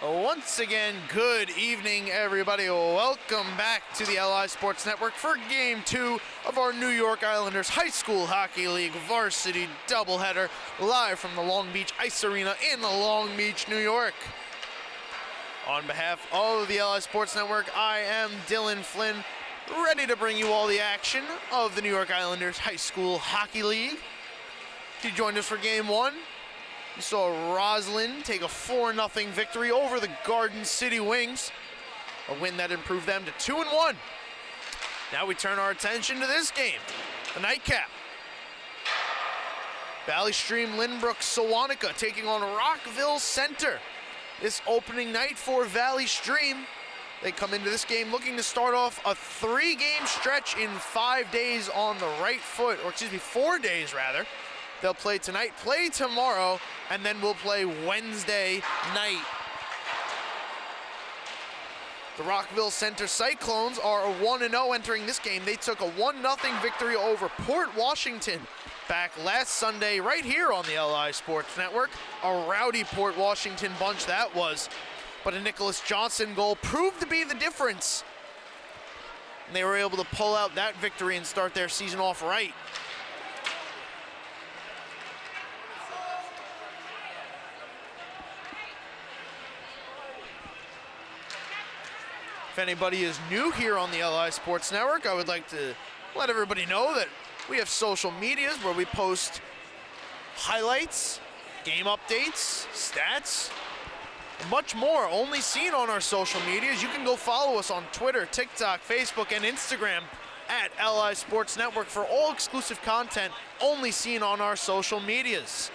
Once again, good evening, everybody. Welcome back to the LI Sports Network for Game 2 of our New York Islanders High School Hockey League Varsity doubleheader, live from the Long Beach Ice Arena in Long Beach, New York. On behalf of the LI Sports Network, I am Dylan Flynn, ready to bring you all the action of the New York Islanders High School Hockey League. If you joined us for Game 1, you saw Roslyn take a 4-0 victory over the Garden City Wings, a win that improved them to 2-1. Now we turn our attention to this game, the nightcap. Valley Stream Lynbrook Sewanhaka taking on Rockville Center. This opening night for Valley Stream, they come into this game looking to start off a 3-game stretch in 5 days on the right foot, or excuse me, 4 days rather. They'll play tonight, play tomorrow, and then we'll play Wednesday night. The Rockville Center Cyclones are 1-0 entering this game. They took a 1-0 victory over Port Washington back last Sunday right here on the LI Sports Network. A rowdy Port Washington bunch that was, but a Nicholas Johnson goal proved to be the difference. And they were able to pull out that victory and start their season off right. If anybody is new here on the LI Sports Network, I would like to let everybody know that we have social medias where we post highlights, game updates, stats, and much more only seen on our social medias. You can go follow us on Twitter, TikTok, Facebook, and Instagram at LI Sports Network for all exclusive content only seen on our social medias.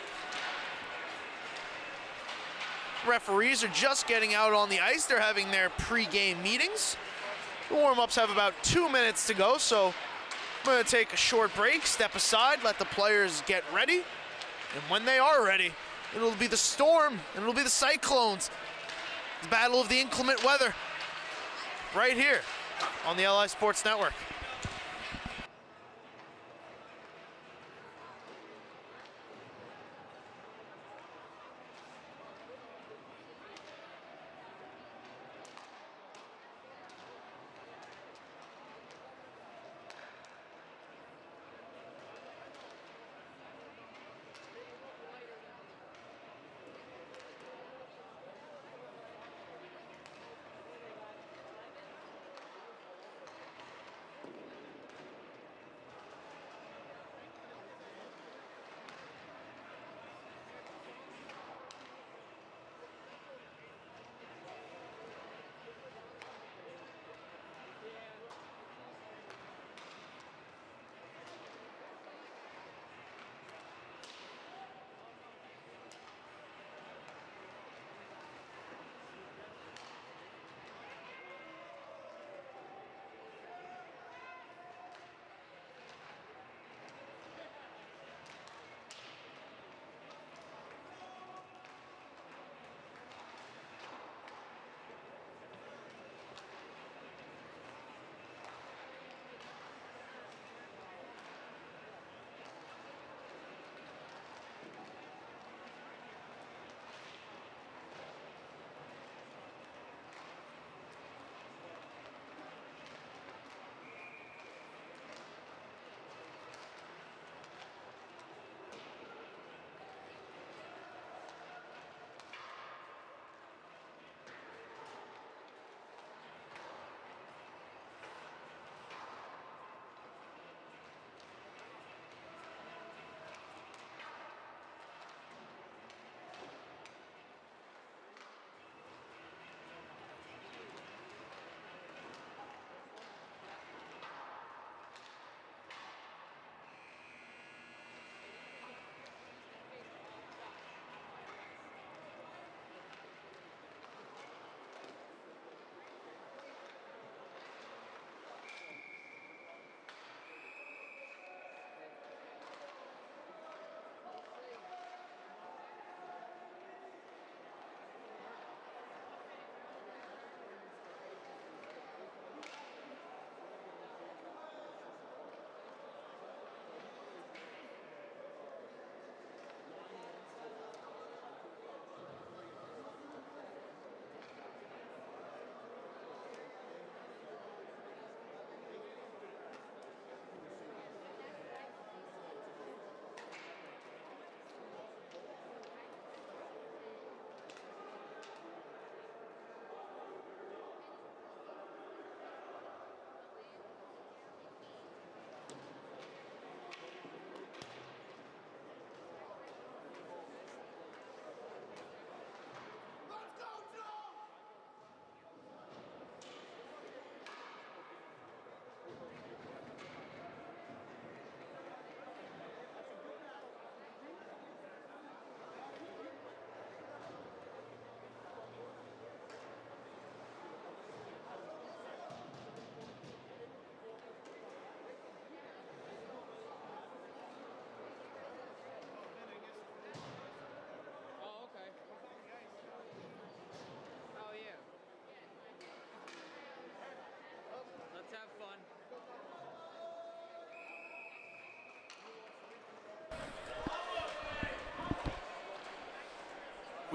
Referees are just getting out on the ice. They're having their pre-game meetings. The warm-ups have about 2 minutes to go, so I'm going to take a short break, step aside, let the players get ready. And when they are ready, it'll be the Storm and it'll be the Cyclones. The battle of the inclement weather right here on the LI Sports Network.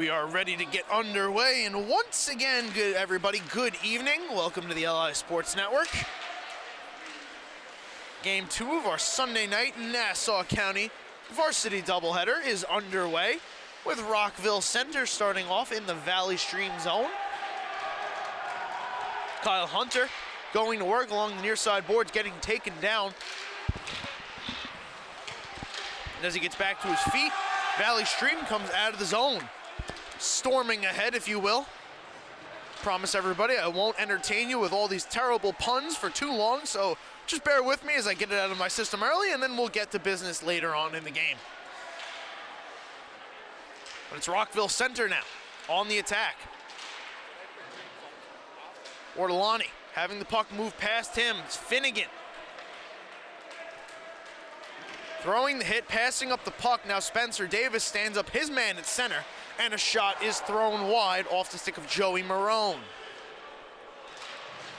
We are ready to get underway, and once again, good everybody, good evening. Welcome to the LI Sports Network. Game 2 of our Sunday night Nassau County Varsity doubleheader is underway, with Rockville Center starting off in the Valley Stream zone. Kyle Hunter going to work along the near side boards, getting taken down. And as he gets back to his feet, Valley Stream comes out of the zone. Storming ahead, if you will. Promise everybody I won't entertain you with all these terrible puns for too long, so just bear with me as I get it out of my system early, and then we'll get to business later on in the game. But it's Rockville Center now, on the attack. Ortolani having the puck move past him. It's Finnegan. Throwing the hit, passing up the puck. Now Spencer Davis stands up his man at center, and a shot is thrown wide off the stick of Joey Marone.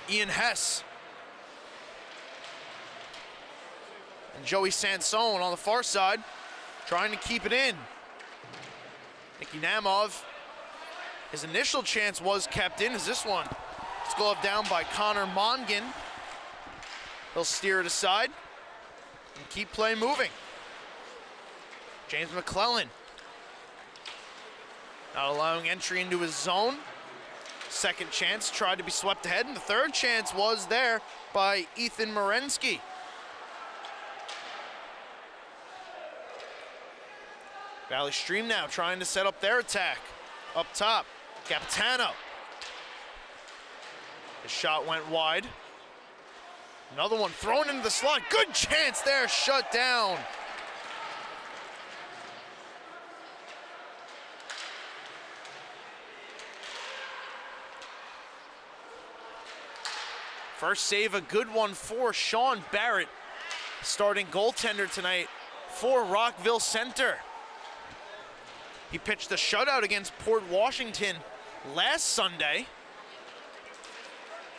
Ian Hess. And Joey Sansone on the far side, trying to keep it in. Nicky Namov, his initial chance was kept in as this one. It's gloved down by Connor Mongan. He'll steer it aside and keep play moving. James McClellan not allowing entry into his zone. Second chance tried to be swept ahead, and the third chance was there by Ethan Morensky. Valley Stream now trying to set up their attack. Up top, Capitano. His shot went wide. Another one thrown into the slot. Good chance there, shut down. First save, a good one for Sean Barrett, starting goaltender tonight for Rockville Center. He pitched a shutout against Port Washington last Sunday.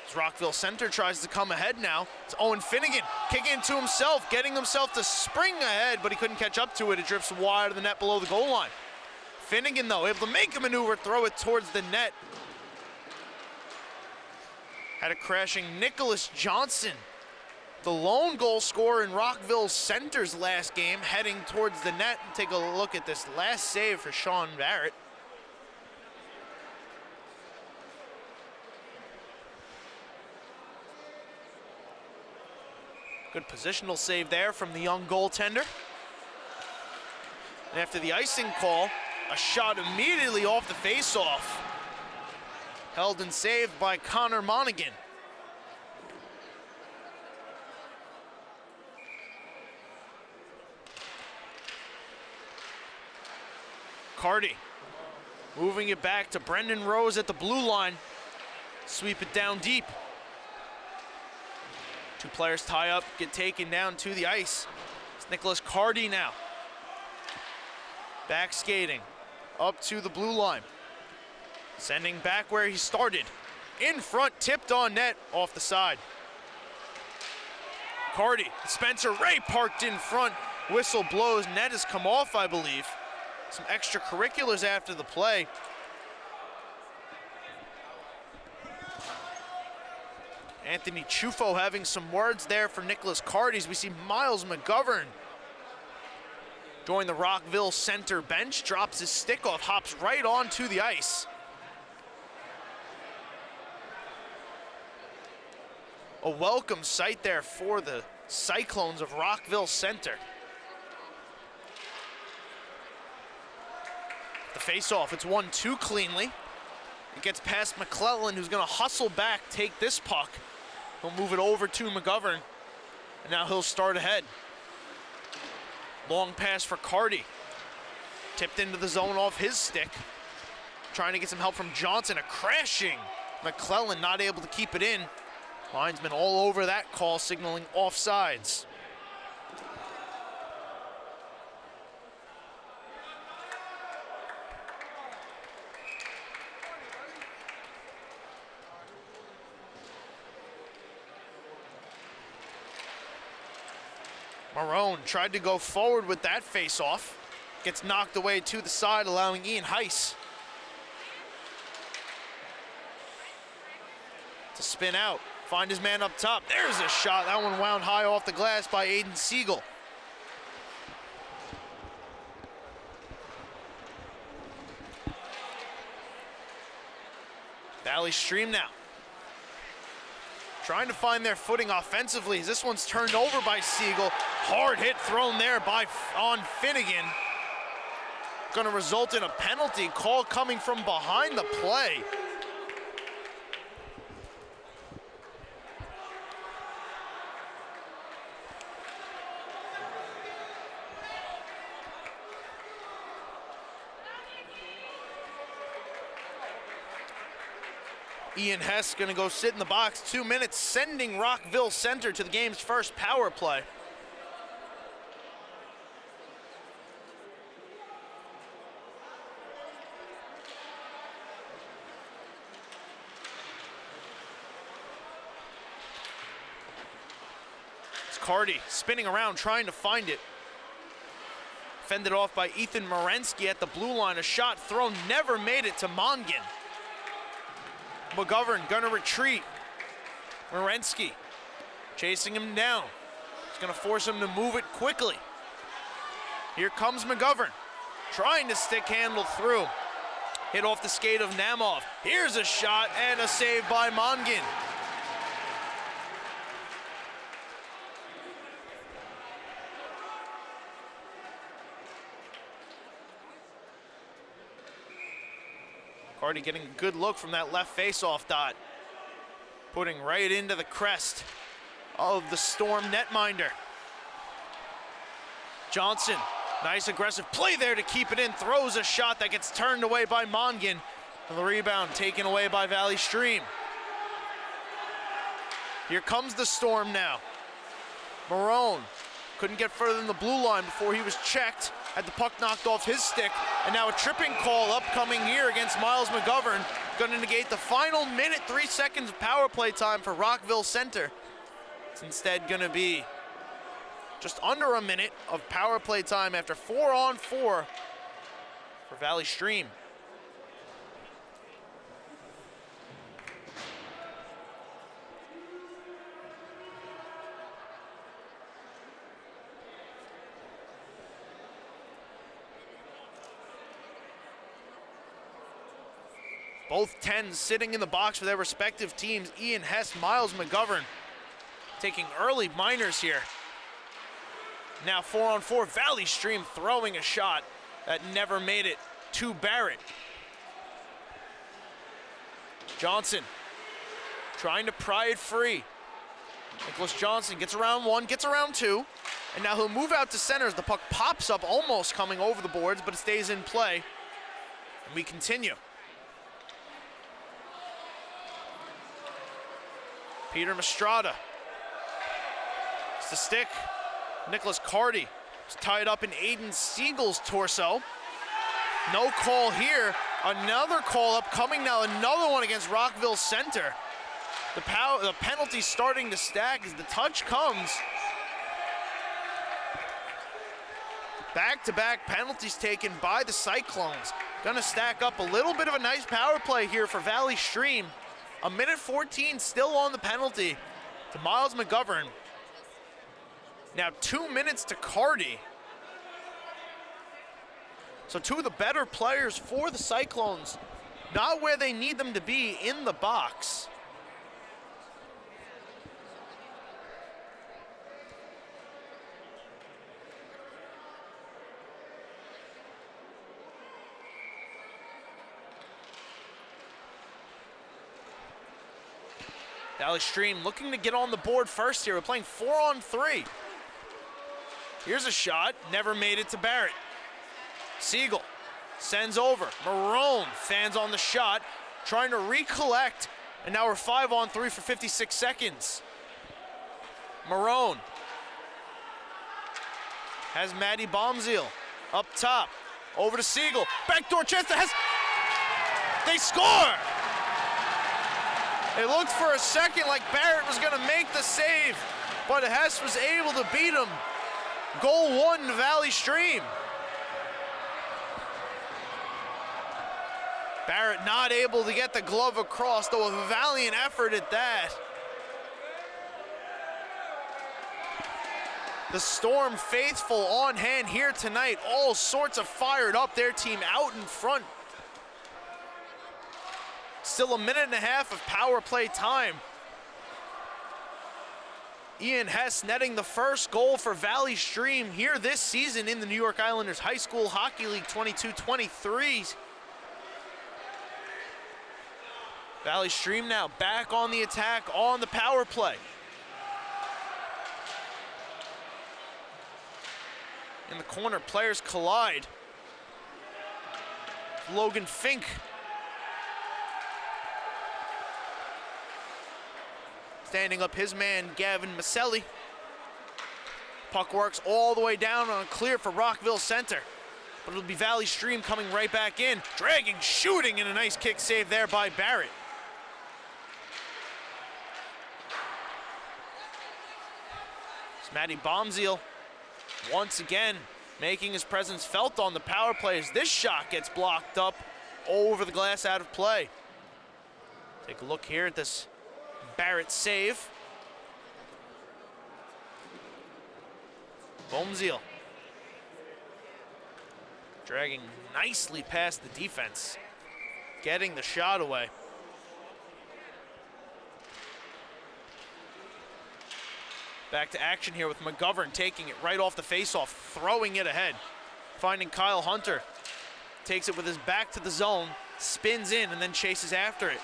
As Rockville Center tries to come ahead now, it's Owen Finnegan kicking it to himself, getting himself to spring ahead, but he couldn't catch up to it. It drifts wide of the net below the goal line. Finnegan, though, able to make a maneuver, throw it towards the net. Had a crashing Nicholas Johnson, the lone goal scorer in Rockville Center's last game, heading towards the net. Take a look at this last save for Sean Barrett. Good positional save there from the young goaltender. And after the icing call, a shot immediately off the faceoff. Held and saved by Connor Monaghan. Carty moving it back to Brendan Rose at the blue line. Sweep it down deep. Two players tie up, get taken down to the ice. It's Nicholas Carty now. Back skating up to the blue line. Sending back where he started. In front, tipped on net, off the side. Carty, Spencer Ray parked in front. Whistle blows, net has come off, I believe. Some extracurriculars after the play. Anthony Chufo having some words there for Nicholas Carty. We see Miles McGovern join the Rockville Center bench, drops his stick off, hops right onto the ice. A welcome sight there for the Cyclones of Rockville Center. The face-off, it's 1-2 cleanly. It gets past McClellan, who's gonna hustle back, take this puck. He'll move it over to McGovern, and now he'll start ahead. Long pass for Carty. Tipped into the zone off his stick. Trying to get some help from Johnson, a crashing McClellan not able to keep it in. Linesman all over that call, signaling offsides. Marone tried to go forward with that face-off. Gets knocked away to the side, allowing Ian Heiss to spin out, find his man up top. There's a shot. That one wound high off the glass by Aiden Siegel. Valley Stream now, trying to find their footing offensively as this one's turned over by Siegel. Hard hit thrown there on Finnegan. Going to result in a penalty call coming from behind the play. NYIHSHL going to go sit in the box, 2 minutes, sending Rockville Center to the game's first power play. It's Cardi spinning around trying to find it. Fended off by Ethan Morensky at the blue line. A shot thrown, never made it to Mongan. McGovern gonna retreat. Morensky chasing him down. He's gonna force him to move it quickly. Here comes McGovern, trying to stick handle through. Hit off the skate of Namov. Here's a shot and a save by Mongan. Cardi getting a good look from that left face-off dot. Putting right into the crest of the Storm netminder. Johnson, nice aggressive play there to keep it in. Throws a shot that gets turned away by Mongan. And the rebound taken away by Valley Stream. Here comes the Storm now. Marone couldn't get further than the blue line before he was checked. Had the puck knocked off his stick, and now a tripping call upcoming here against Miles McGovern. Going to negate the final minute, 3 seconds of power play time for Rockville Center. It's instead going to be just under a minute of power play time after 4-on-4 for Valley Stream. Both 10s sitting in the box for their respective teams. NYIHSHL, Miles McGovern taking early minors here. Now 4-on-4, Valley Stream throwing a shot that never made it to Barrett. Johnson trying to pry it free. Nicholas Johnson gets around one, gets around two, and now he'll move out to center as the puck pops up, almost coming over the boards, but it stays in play. And we continue. Peter Mastrada. It's the stick. Nicholas Cardi is tied up in Aiden Siegel's torso. No call here. Another call upcoming now. Another one against Rockville Center. The penalty starting to stack as the touch comes. Back-to-back penalties taken by the Cyclones. Gonna stack up a little bit of a nice power play here for Valley Stream. A minute 14 still on the penalty to Miles McGovern. Now 2 minutes to Cardi. So two of the better players for the Cyclones, not where they need them to be in the box. Valley Stream looking to get on the board first here. We're playing 4-on-3. Here's a shot, never made it to Barrett. Siegel sends over. Marone fans on the shot, trying to recollect, and now we're 5-on-3 for 56 seconds. Marone has Maddie Baumziel up top, over to Siegel. Backdoor chance that has, they score! It looked for a second like Barrett was gonna make the save, but Hess was able to beat him. Goal one, Valley Stream. Barrett not able to get the glove across, though a valiant effort at that. The Storm faithful on hand here tonight, all sorts of fired up, their team out in front. Still a minute and a half of power play time. NYIHSHL netting the first goal for Valley Stream here this season in the New York Islanders High School Hockey League 22-23. Valley Stream now back on the attack on the power play. In the corner, players collide. Logan Fink. Standing up his man, Gavin Maselli. Puck works all the way down on a clear for Rockville Center. But it'll be Valley Stream coming right back in. Dragging, shooting, and a nice kick save there by Barrett. It's Matty Bomzeel once again making his presence felt on the power play as this shot gets blocked up over the glass out of play. Take a look here at this Barrett save. Bomzeel dragging nicely past the defense, getting the shot away. Back to action here with McGovern taking it right off the faceoff, throwing it ahead. Finding Kyle Hunter. Takes it with his back to the zone, spins in, and then chases after it.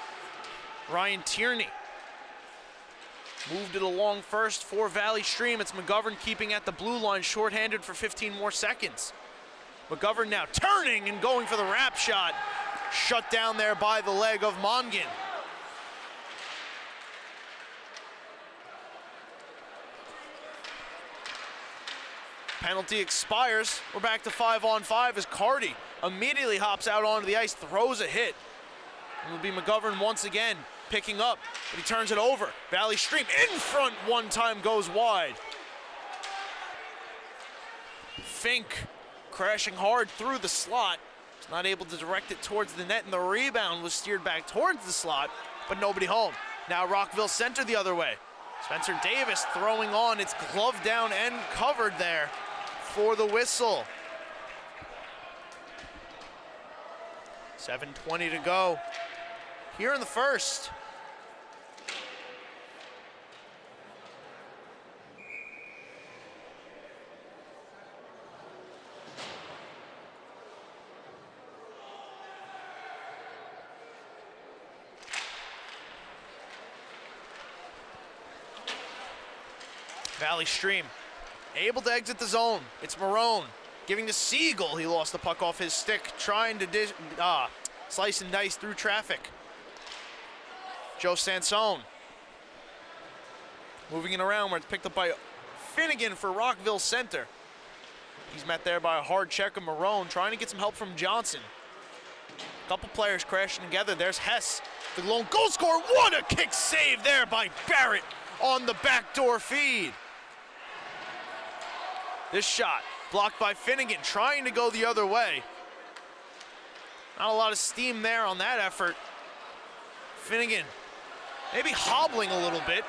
Ryan Tierney moved it along first for Valley Stream. It's McGovern keeping at the blue line, shorthanded for 15 more seconds. McGovern now turning and going for the wrap shot. Shut down there by the leg of Mongan. Penalty expires. We're back to 5-on-5 as Carty immediately hops out onto the ice, throws a hit. It'll be McGovern once again picking up, but he turns it over. Valley Stream in front one time, goes wide. Fink crashing hard through the slot. He's not able to direct it towards the net, and the rebound was steered back towards the slot, but nobody home. Now Rockville Center the other way. Spencer Davis throwing on. It's gloved down and covered there for the whistle. 7:20 to go here in the first. Valley Stream able to exit the zone. It's Marone giving to Siegel. He lost the puck off his stick, trying to slice and dice through traffic. Joe Sansone moving it around where it's picked up by Finnegan for Rockville Center. He's met there by a hard check of Marone, trying to get some help from Johnson. A couple players crashing together. There's Hess, the lone goal scorer. What a kick save there by Barrett on the backdoor feed. This shot blocked by Finnegan, trying to go the other way. Not a lot of steam there on that effort. Finnegan maybe hobbling a little bit.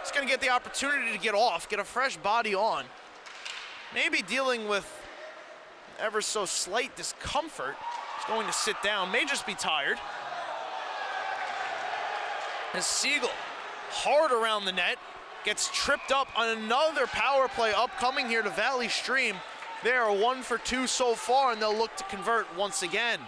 He's going to get the opportunity to get off, get a fresh body on. Maybe dealing with ever so slight discomfort. He's going to sit down, may just be tired. As Siegel, hard around the net, gets tripped up on another power play upcoming here to Valley Stream. They are 1 for 2 so far, and they'll look to convert once again.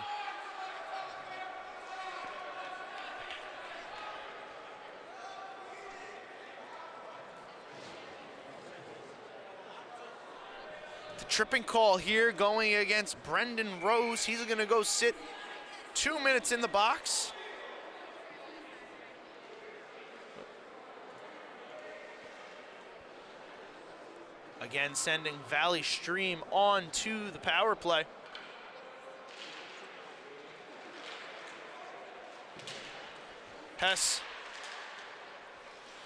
The tripping call here going against Brendan Rose. He's going to go sit 2 minutes in the box. Again, sending Valley Stream on to the power play. Hess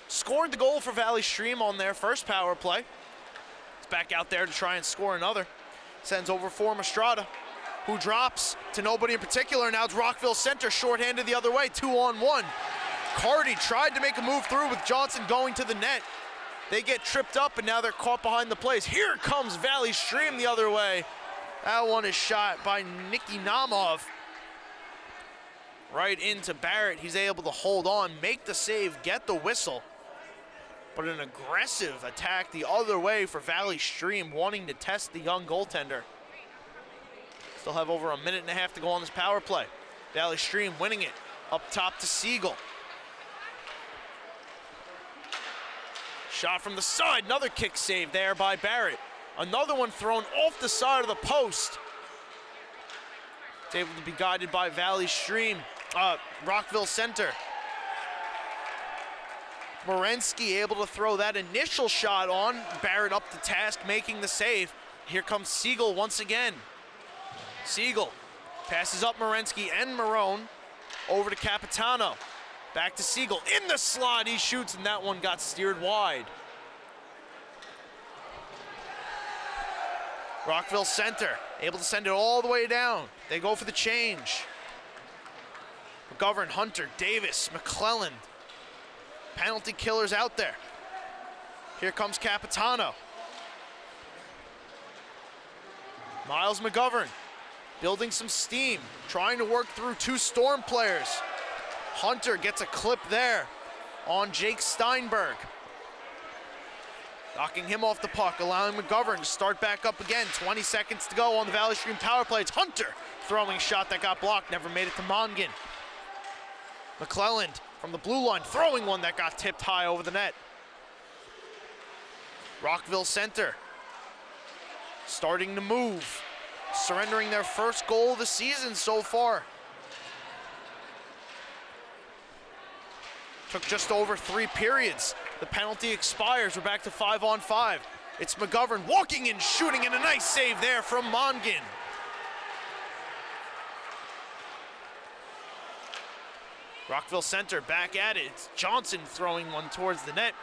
scored the goal for Valley Stream on their first power play. He's back out there to try and score another. Sends over for Mastrada. who drops to nobody in particular. Now it's Rockville Center, shorthanded the other way, 2-on-1. Cardi tried to make a move through with Johnson going to the net. They get tripped up, and now they're caught behind the plays. Here comes Valley Stream the other way. That one is shot by Nicky Namov. Right into Barrett. He's able to hold on, make the save, get the whistle. But an aggressive attack the other way for Valley Stream, wanting to test the young goaltender. Still have over a minute and a half to go on this power play. Valley Stream winning it up top to Siegel. Shot from the side, another kick save there by Barrett. Another one thrown off the side of the post. It's able to be guided by Valley Stream, Rockville Center. Morensky able to throw that initial shot on. Barrett up the task, making the save. Here comes Siegel once again. Siegel passes up Morensky and Marone over to Capitano. Back to Siegel, in the slot, he shoots, and that one got steered wide. Rockville Center, able to send it all the way down. They go for the change. McGovern, Hunter, Davis, McClelland. Penalty killers out there. Here comes Capitano. Miles McGovern, building some steam, trying to work through two Storm players. Hunter gets a clip there on Jake Steinberg. Knocking him off the puck, allowing McGovern to start back up again. 20 seconds to go on the Valley Stream power play. It's Hunter throwing a shot that got blocked, never made it to Mongan. McClelland from the blue line, throwing one that got tipped high over the net. Rockville Center starting to move, surrendering their first goal of the season so far. Took just over 3 periods. The penalty expires. We're back to 5-on-5. It's McGovern walking in, shooting, and a nice save there from Mongan. Rockville Center back at it. It's Johnson throwing one towards the net.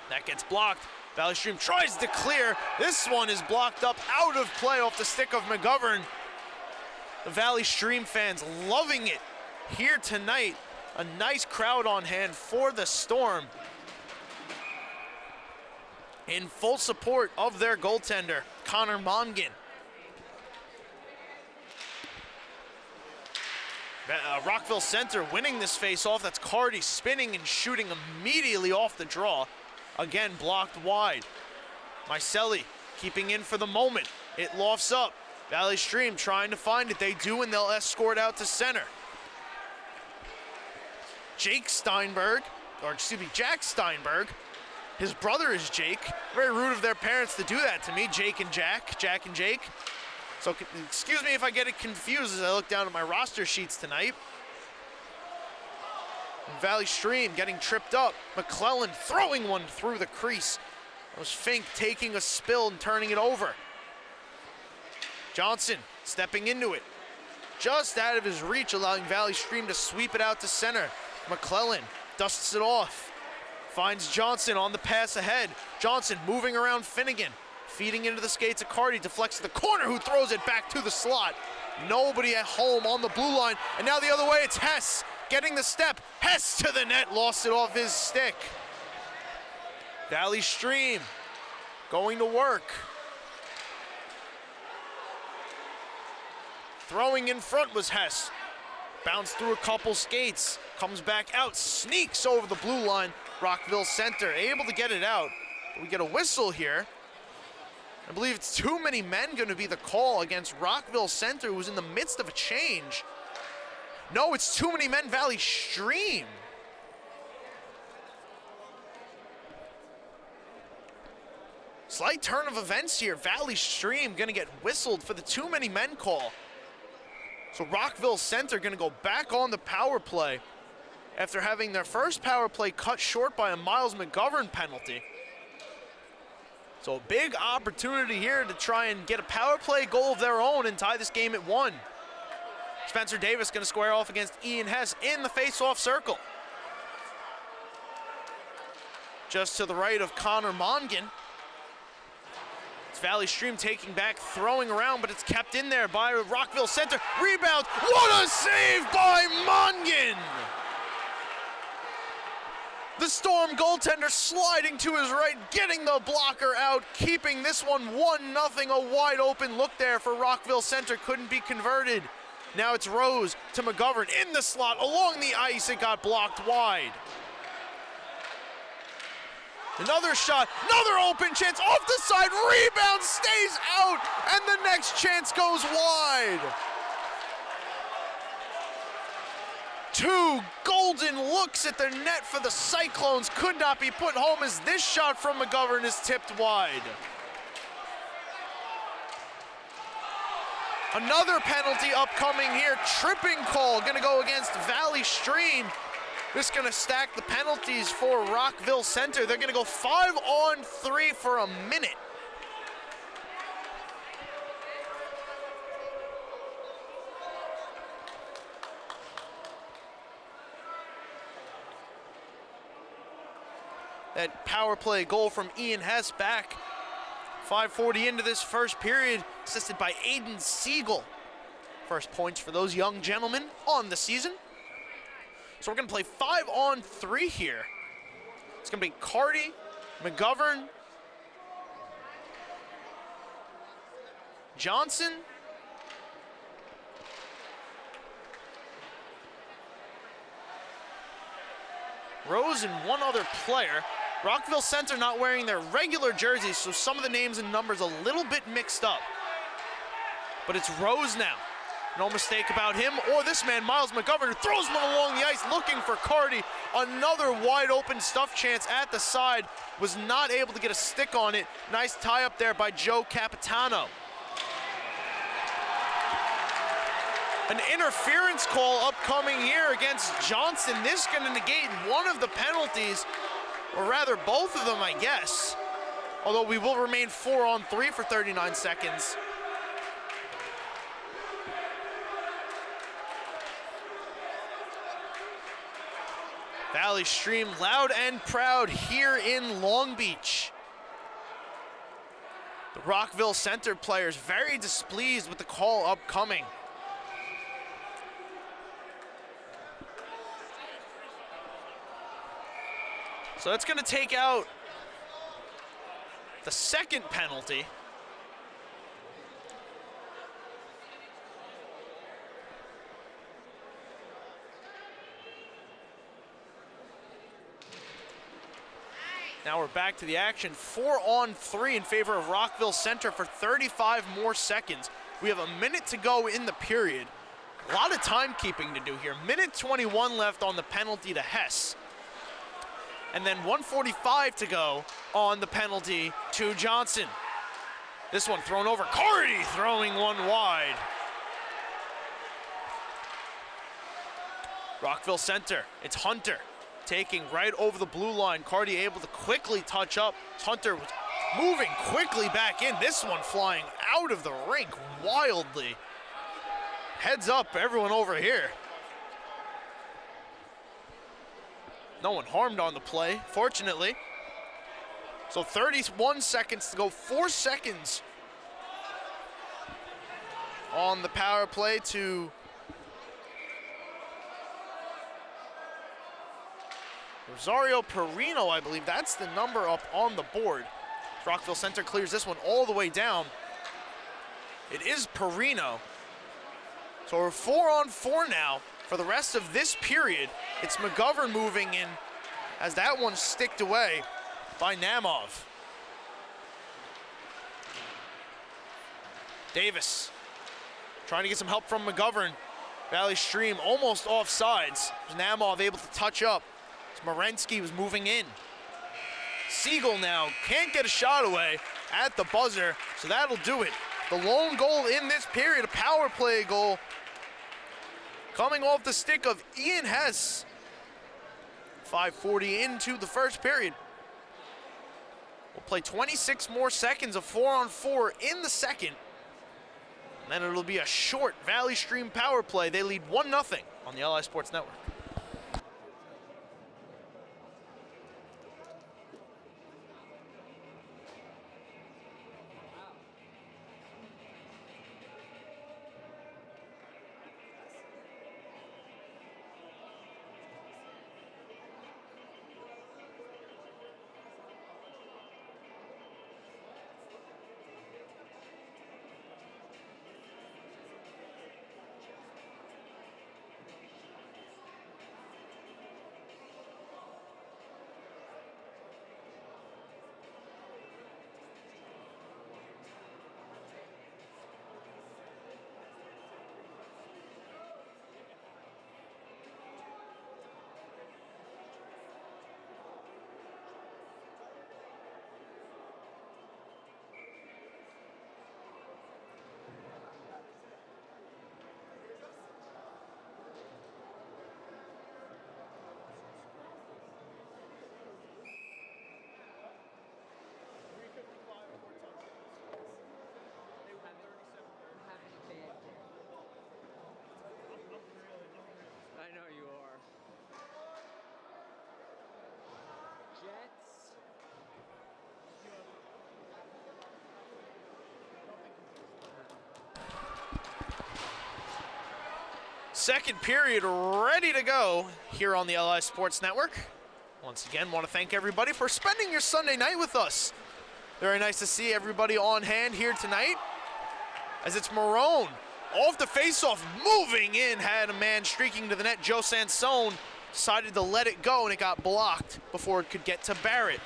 That gets blocked. Valley Stream tries to clear. This one is blocked up out of play off the stick of McGovern. The Valley Stream fans loving it here tonight. A nice crowd on hand for the Storm, in full support of their goaltender, Connor Mongan. Rockville Center winning this face-off. That's Cardi spinning and shooting immediately off the draw. Again, blocked wide. Mycelli keeping in for the moment. It lofts up. Valley Stream trying to find it. They do, and they'll escort out to center. Jack Steinberg, his brother is Jake. Very rude of their parents to do that to me, Jake and Jack, Jack and Jake. So excuse me if I get it confused as I look down at my roster sheets tonight. Valley Stream getting tripped up. McClelland throwing one through the crease. That was Fink taking a spill and turning it over. Johnson stepping into it. Just out of his reach, allowing Valley Stream to sweep it out to center. McClelland dusts it off. Finds Johnson on the pass ahead. Johnson moving around Finnegan. Feeding into the skates of Cardi, deflects to the corner, who throws it back to the slot. Nobody at home on the blue line. And now the other way, it's Hess getting the step. Hess to the net, lost it off his stick. Valley Stream going to work. Throwing in front was Hess. Bounced through a couple skates, comes back out, sneaks over the blue line. Rockville Center able to get it out. We get a whistle here. I believe it's too many men going to be the call against Rockville Center, who's in the midst of a change. No, it's too many men, Valley Stream. Slight turn of events here. Valley Stream going to get whistled for the too many men call. So Rockville Center going to go back on the power play after having their first power play cut short by a Miles McGovern penalty. So a big opportunity here to try and get a power play goal of their own and tie this game at 1. Spencer Davis going to square off against Ian Hess in the face-off circle. Just to the right of Connor Mongan. It's Valley Stream taking back, throwing around, but it's kept in there by Rockville Center. Rebound, what a save by Mongan! The Storm goaltender sliding to his right, getting the blocker out, keeping this one 1-0. A wide open look there for Rockville Center, couldn't be converted. Now it's Rose to McGovern in the slot, along the ice, it got blocked wide. Another shot, another open chance, off the side, rebound, stays out, and the next chance goes wide. Two golden looks at the net for the Cyclones could not be put home as this shot from McGovern is tipped wide. Another penalty upcoming here, tripping call, gonna go against Valley Stream. This is gonna stack the penalties for Rockville Center. They're gonna go 5-on-3 for a minute. That power play goal from Ian Hess back. 5:40 into this first period, assisted by Aiden Siegel. First points for those young gentlemen on the season. So we're gonna play 5-on-3 here. It's gonna be Carty, McGovern, Johnson, Rose, and one other player. Rockville Center not wearing their regular jerseys, so some of the names and numbers a little bit mixed up. But it's Rose now. No mistake about him or this man, Miles McGovern, who throws one along the ice looking for Carty. Another wide open stuff chance at the side, was not able to get a stick on it. Nice tie up there by Joe Capitano. An interference call upcoming here against Johnson. This is gonna negate one of the penalties, or rather both of them, I guess. Although we will remain 4-on-3 for 39 seconds. Valley Stream loud and proud here in Long Beach. The Rockville Center players very displeased with the call upcoming. So that's going to take out the second penalty. Now we're back to the action. 4-on-3 in favor of Rockville Center for 35 more seconds. We have a minute to go in the period. A lot of timekeeping to do here. Minute 21 left on the penalty to Hess. And then 1:45 to go on the penalty to Johnson. This one thrown over. Carty throwing one wide. Rockville Center, it's Hunter taking right over the blue line. Carty able to quickly touch up. Hunter was moving quickly back in. This one flying out of the rink wildly. Heads up, everyone over here. No one harmed on the play, fortunately. So 31 seconds to go, 4 seconds on the power play to Rosario Perino, I believe. That's the number up on the board. Rockville Center clears this one all the way down. It is Perino. So we're 4-on-4 now. For the rest of this period, it's McGovern moving in as that one's sticked away by Namov. Davis trying to get some help from McGovern. Valley Stream almost offsides. Namov able to touch up. Morensky was moving in. Siegel now can't get a shot away at the buzzer, so that'll do it. The lone goal in this period, a power play goal, coming off the stick of Ian Hess. 5:40 into the first period. We'll play 26 more seconds of 4-on-4 in the second. And then it'll be a short Valley Stream power play. They lead 1-0 on the LI Sports Network. Second period ready to go here on the LI Sports Network. Once again, want to thank everybody for spending your Sunday night with us. Very nice to see everybody on hand here tonight. As it's Marone off the faceoff, moving in, had a man streaking to the net. Joe Sansone decided to let it go, and it got blocked before it could get to Barrett.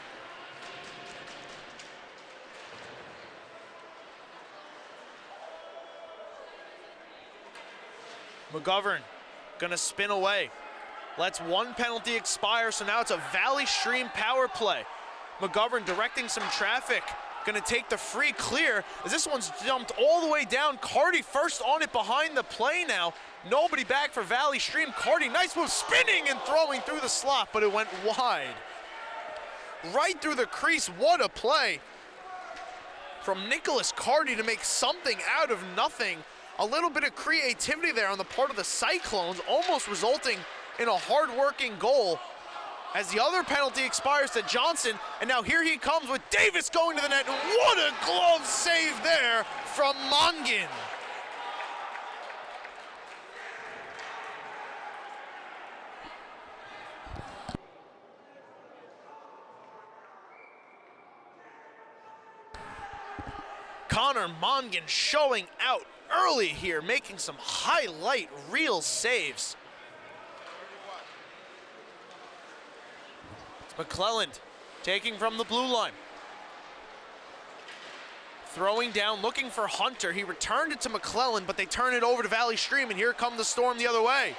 McGovern gonna spin away. Lets one penalty expire, so now it's a Valley Stream power play. McGovern directing some traffic, gonna take the free clear, as this one's jumped all the way down. Carty first on it behind the play now. Nobody back for Valley Stream. Carty, nice move, spinning and throwing through the slot, but it went wide. Right through the crease, what a play from Nicholas Carty to make something out of nothing. A little bit of creativity there on the part of the Cyclones, almost resulting in a hard-working goal. As the other penalty expires to Johnson, and now here he comes with Davis going to the net. What a glove save there from Mongin. Connor Mongin showing out early here, making some highlight reel saves. It's McClelland taking from the blue line. Throwing down, looking for Hunter. He returned it to McClelland, but they turn it over to Valley Stream, and here come the Storm the other way.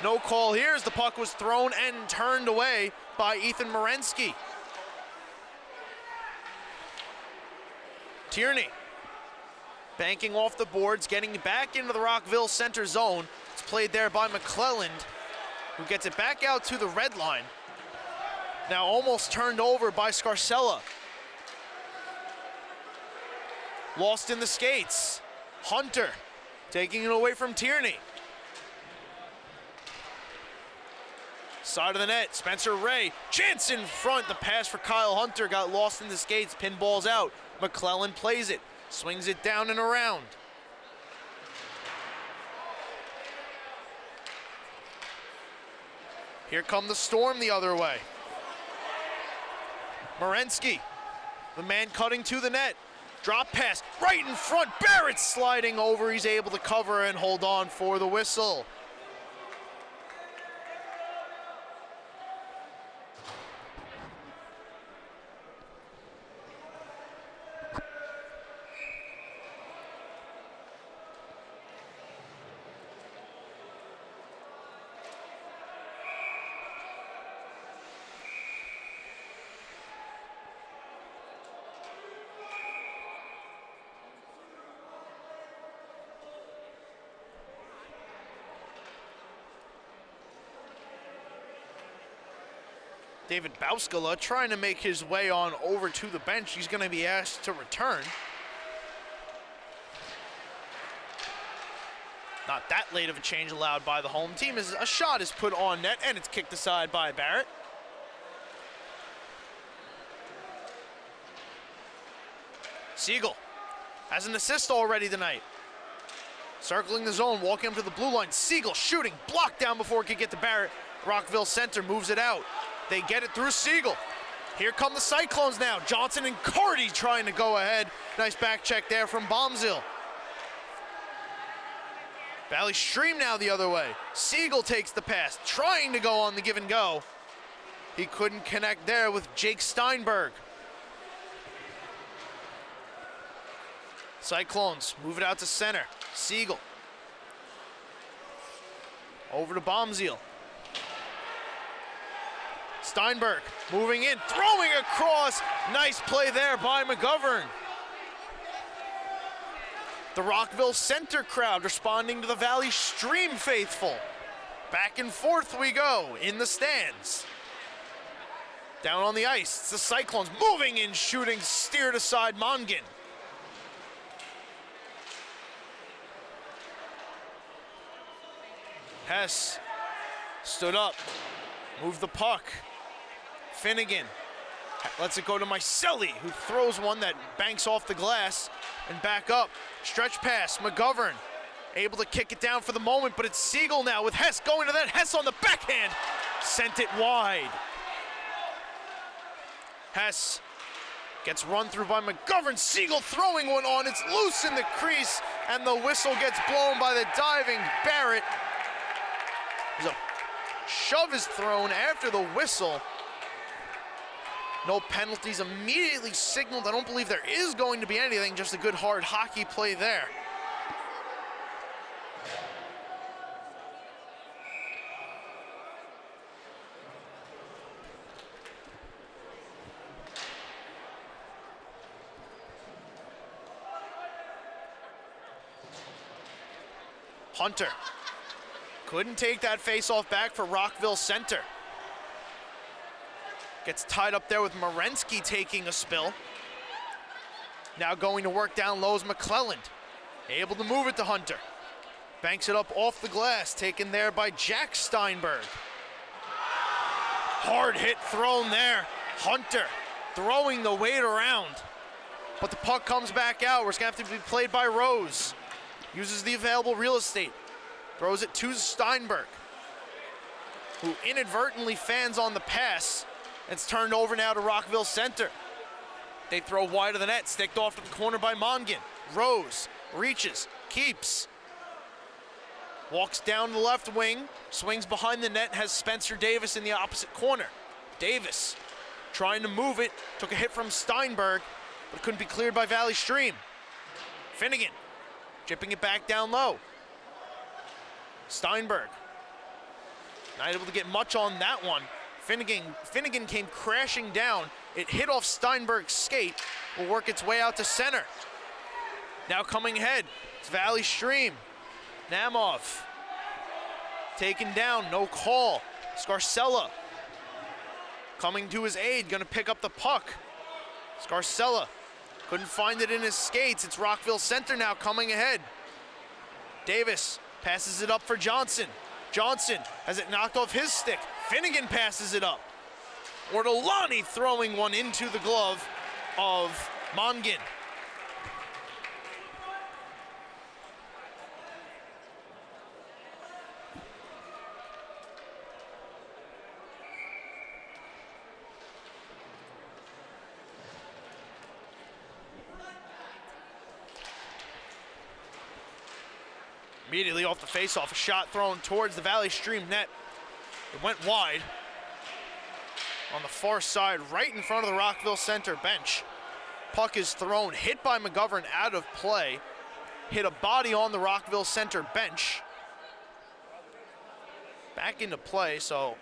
No call here as the puck was thrown and turned away by Ethan Morensky. Tierney banking off the boards, getting back into the Rockville center zone. It's played there by McClelland, who gets it back out to the red line. Now almost turned over by Scarcella. Lost in the skates. Hunter taking it away from Tierney. Side of the net, Spencer Ray, chance in front. The pass for Kyle Hunter got lost in the skates, pinballs out. McClelland plays it, swings it down and around. Here come the Storm the other way. Morensky, the man cutting to the net. Drop pass right in front. Barrett sliding over. He's able to cover and hold on for the whistle. David Bauskala trying to make his way on over to the bench. He's going to be asked to return. Not that late of a change allowed by the home team as a shot is put on net and it's kicked aside by Barrett. Siegel has an assist already tonight. Circling the zone, walking up to the blue line. Siegel shooting, blocked down before it could get to Barrett. Rockville center moves it out. They get it through Siegel. Here come the Cyclones now. Johnson and Carty trying to go ahead. Nice back check there from Bombzil. Valley Stream now the other way. Siegel takes the pass, trying to go on the give and go. He couldn't connect there with Jake Steinberg. Cyclones move it out to center. Siegel. Over to Bombzil. Steinberg moving in, throwing across. Nice play there by McGovern. The Rockville center crowd responding to the Valley Stream faithful. Back and forth we go in the stands. Down on the ice, it's the Cyclones moving in, shooting, steered aside Mongin. Hess stood up, moved the puck. Finnegan lets it go to Miceli, who throws one that banks off the glass and back up. Stretch pass, McGovern able to kick it down for the moment, but it's Siegel now with Hess going to that. Hess on the backhand, sent it wide. Hess gets run through by McGovern. Siegel throwing one on, it's loose in the crease, and the whistle gets blown by the diving Barrett. There's a shove is thrown after the whistle. No penalties immediately signaled. I don't believe there is going to be anything, just a good hard hockey play there. Hunter couldn't take that face-off back for Rockville Center. Gets tied up there with Morensky taking a spill. Now going to work down low is McClelland. Able to move it to Hunter. Banks it up off the glass, taken there by Jack Steinberg. Hard hit thrown there. Hunter throwing the weight around. But the puck comes back out, where it's gonna have to be played by Rose. Uses the available real estate. Throws it to Steinberg, who inadvertently fans on the pass. It's turned over now to Rockville Center. They throw wide of the net, sticked off to the corner by Mongan. Rose reaches, keeps. Walks down the left wing, swings behind the net, has Spencer Davis in the opposite corner. Davis trying to move it, took a hit from Steinberg, but couldn't be cleared by Valley Stream. Finnegan chipping it back down low. Steinberg not able to get much on that one. Finnegan came crashing down. It hit off Steinberg's skate, will work its way out to center. Now coming ahead, it's Valley Stream. Namov taken down, no call. Scarcella coming to his aid, gonna pick up the puck. Scarcella couldn't find it in his skates. It's Rockville Center now coming ahead. Davis passes it up for Johnson. Johnson has it knocked off his stick. Finnegan passes it up. Ortolani throwing one into the glove of Mongan. Immediately off the faceoff, a shot thrown towards the Valley Stream net. It went wide on the far side, right in front of the Rockville Center bench. Puck is thrown, hit by McGovern, out of play. Hit a body on the Rockville Center bench. Back into play, so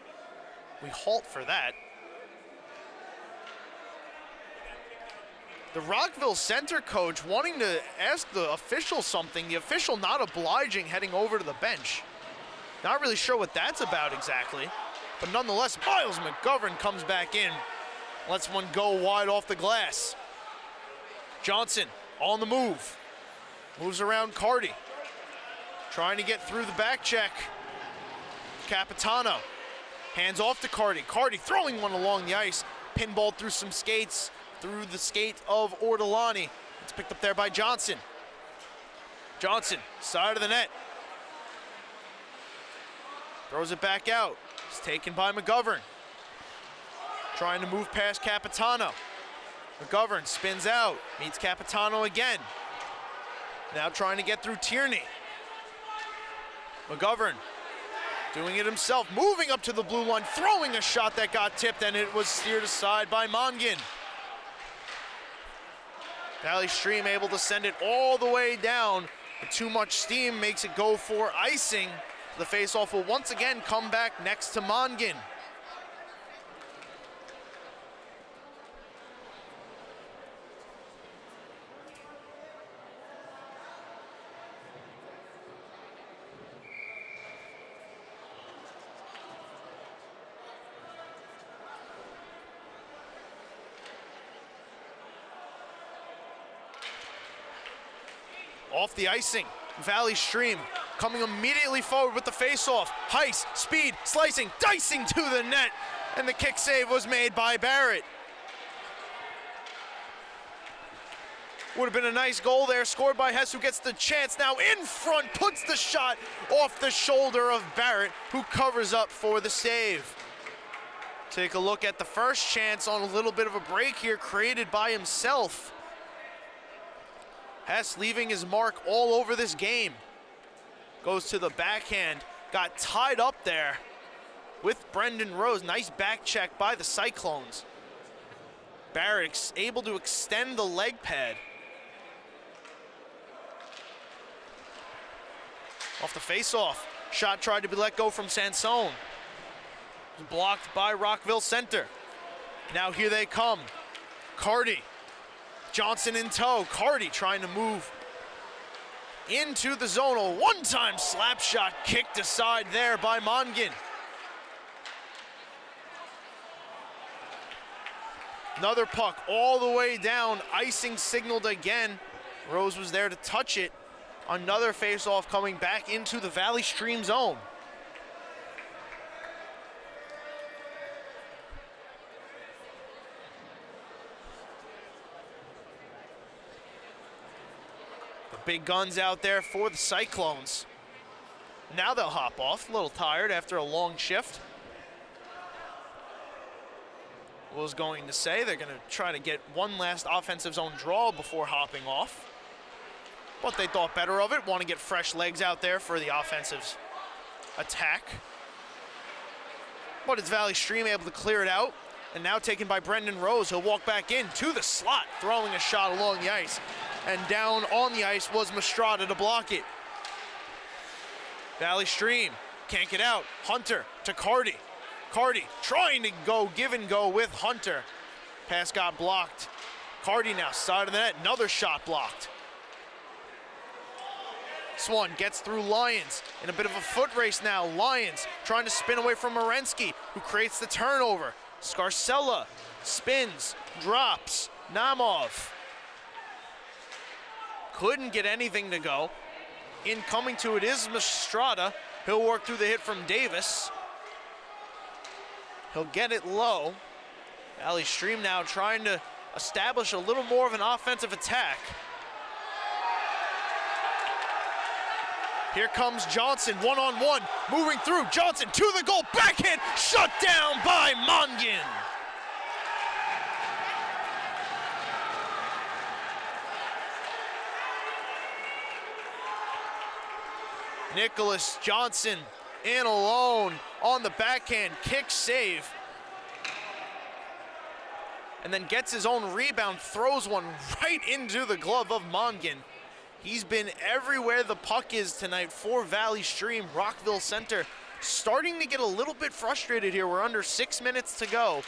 we halt for that. The Rockville Center coach wanting to ask the official something, the official not obliging, heading over to the bench. Not really sure what that's about exactly, but nonetheless, Miles McGovern comes back in, lets one go wide off the glass. Johnson on the move, moves around Carty, trying to get through the back check. Capitano hands off to Carty. Carty throwing one along the ice, pinballed through some skates, through the skate of Ortolani. It's picked up there by Johnson. Johnson, side of the net. Throws it back out. It's taken by McGovern. Trying to move past Capitano. McGovern spins out, meets Capitano again. Now trying to get through Tierney. McGovern doing it himself, moving up to the blue line, throwing a shot that got tipped, and it was steered aside by Mongan. Valley Stream able to send it all the way down, but too much steam makes it go for icing. The faceoff will once again come back next to Mongan. Off the icing, Valley Stream coming immediately forward with the faceoff. Heiss, speed, slicing, dicing to the net, and the kick save was made by Barrett. Would have been a nice goal there, scored by Hess, who gets the chance now in front, puts the shot off the shoulder of Barrett, who covers up for the save. Take a look at the first chance on a little bit of a break here, created by himself. Hess leaving his mark all over this game. Goes to the backhand, got tied up there with Brendan Rose. Nice back check by the Cyclones. Barrett able to extend the leg pad. Off the face-off, shot tried to be let go from Sansone. Blocked by Rockville center. Now here they come. Carty, Johnson in tow. Carty trying to move into the zone. A one-time slap shot kicked aside there by Mongan. Another puck all the way down. Icing signaled again. Rose was there to touch it. Another face-off coming back into the Valley Stream zone. The big guns out there for the Cyclones. Now they'll hop off, a little tired after a long shift. Was going to say they're going to try to get one last offensive zone draw before hopping off. But they thought better of it, want to get fresh legs out there for the offensive attack. But it's Valley Stream able to clear it out. And now taken by Brendan Rose. He'll walk back in to the slot, throwing a shot along the ice. And down on the ice was Mastrada to block it. Valley Stream can't get out. Hunter to Carty. Carty trying to go give and go with Hunter. Pass got blocked. Carty now side of the net, another shot blocked. Swan gets through Lyons in a bit of a foot race now. Lyons trying to spin away from Morensky, who creates the turnover. Scarcella spins, drops, Namov. Couldn't get anything to go. In coming to it is Mastrada. He'll work through the hit from Davis. He'll get it low. Valley Stream now trying to establish a little more of an offensive attack. Here comes Johnson, one-on-one, moving through. Johnson to the goal, backhand, shut down by Mongan. Nicholas Johnson in alone on the backhand, kick save. And then gets his own rebound, throws one right into the glove of Mongan. He's been everywhere the puck is tonight for Valley Stream. Rockville Center starting to get a little bit frustrated here. We're under 6 minutes to go.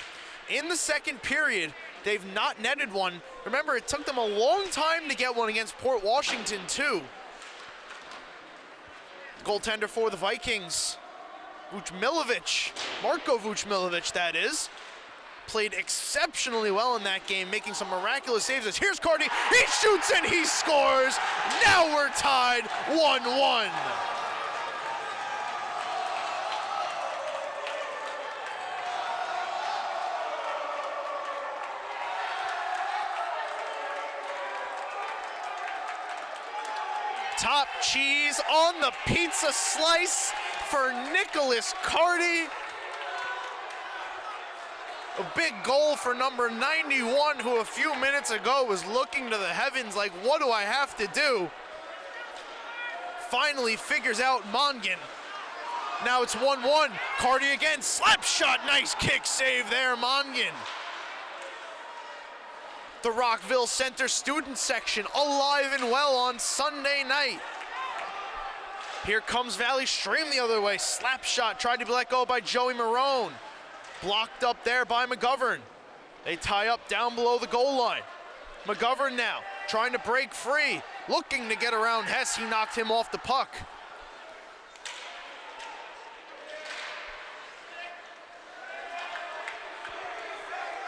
In the second period, they've not netted one. Remember, it took them a long time to get one against Port Washington, too. Goaltender for the Vikings, Vuchmilovic, Marko Vuchmilovic, that is. Played exceptionally well in that game, making some miraculous saves. Here's Carty, he shoots and he scores. Now we're tied 1-1. Top cheese on the pizza slice for Nicholas Carty. A big goal for number 91, who a few minutes ago was looking to the heavens like, what do I have to do? Finally figures out Mongan. Now it's 1-1. Carty again, slap shot, nice kick save there, Mongan. The Rockville Center student section alive and well on Sunday night. Here comes Valley Stream the other way. Slap shot tried to be let go by Joey Marone. Blocked up there by McGovern. They tie up down below the goal line. McGovern now trying to break free. Looking to get around Hess. He knocked him off the puck.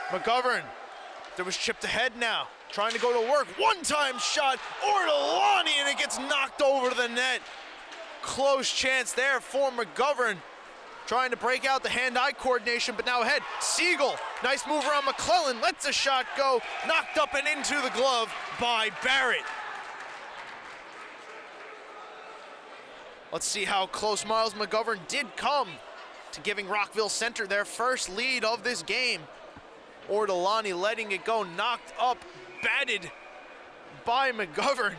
McGovern. There was chipped ahead now, trying to go to work. One-time shot, Ortolani, and it gets knocked over to the net. Close chance there for McGovern. trying to break out the hand-eye coordination, but now ahead. Siegel, nice move around McClellan, lets a shot go, knocked up and into the glove by Barrett. Let's see how close Miles McGovern did come to giving Rockville Center their first lead of this game. Ortolani letting it go, knocked up, batted by McGovern,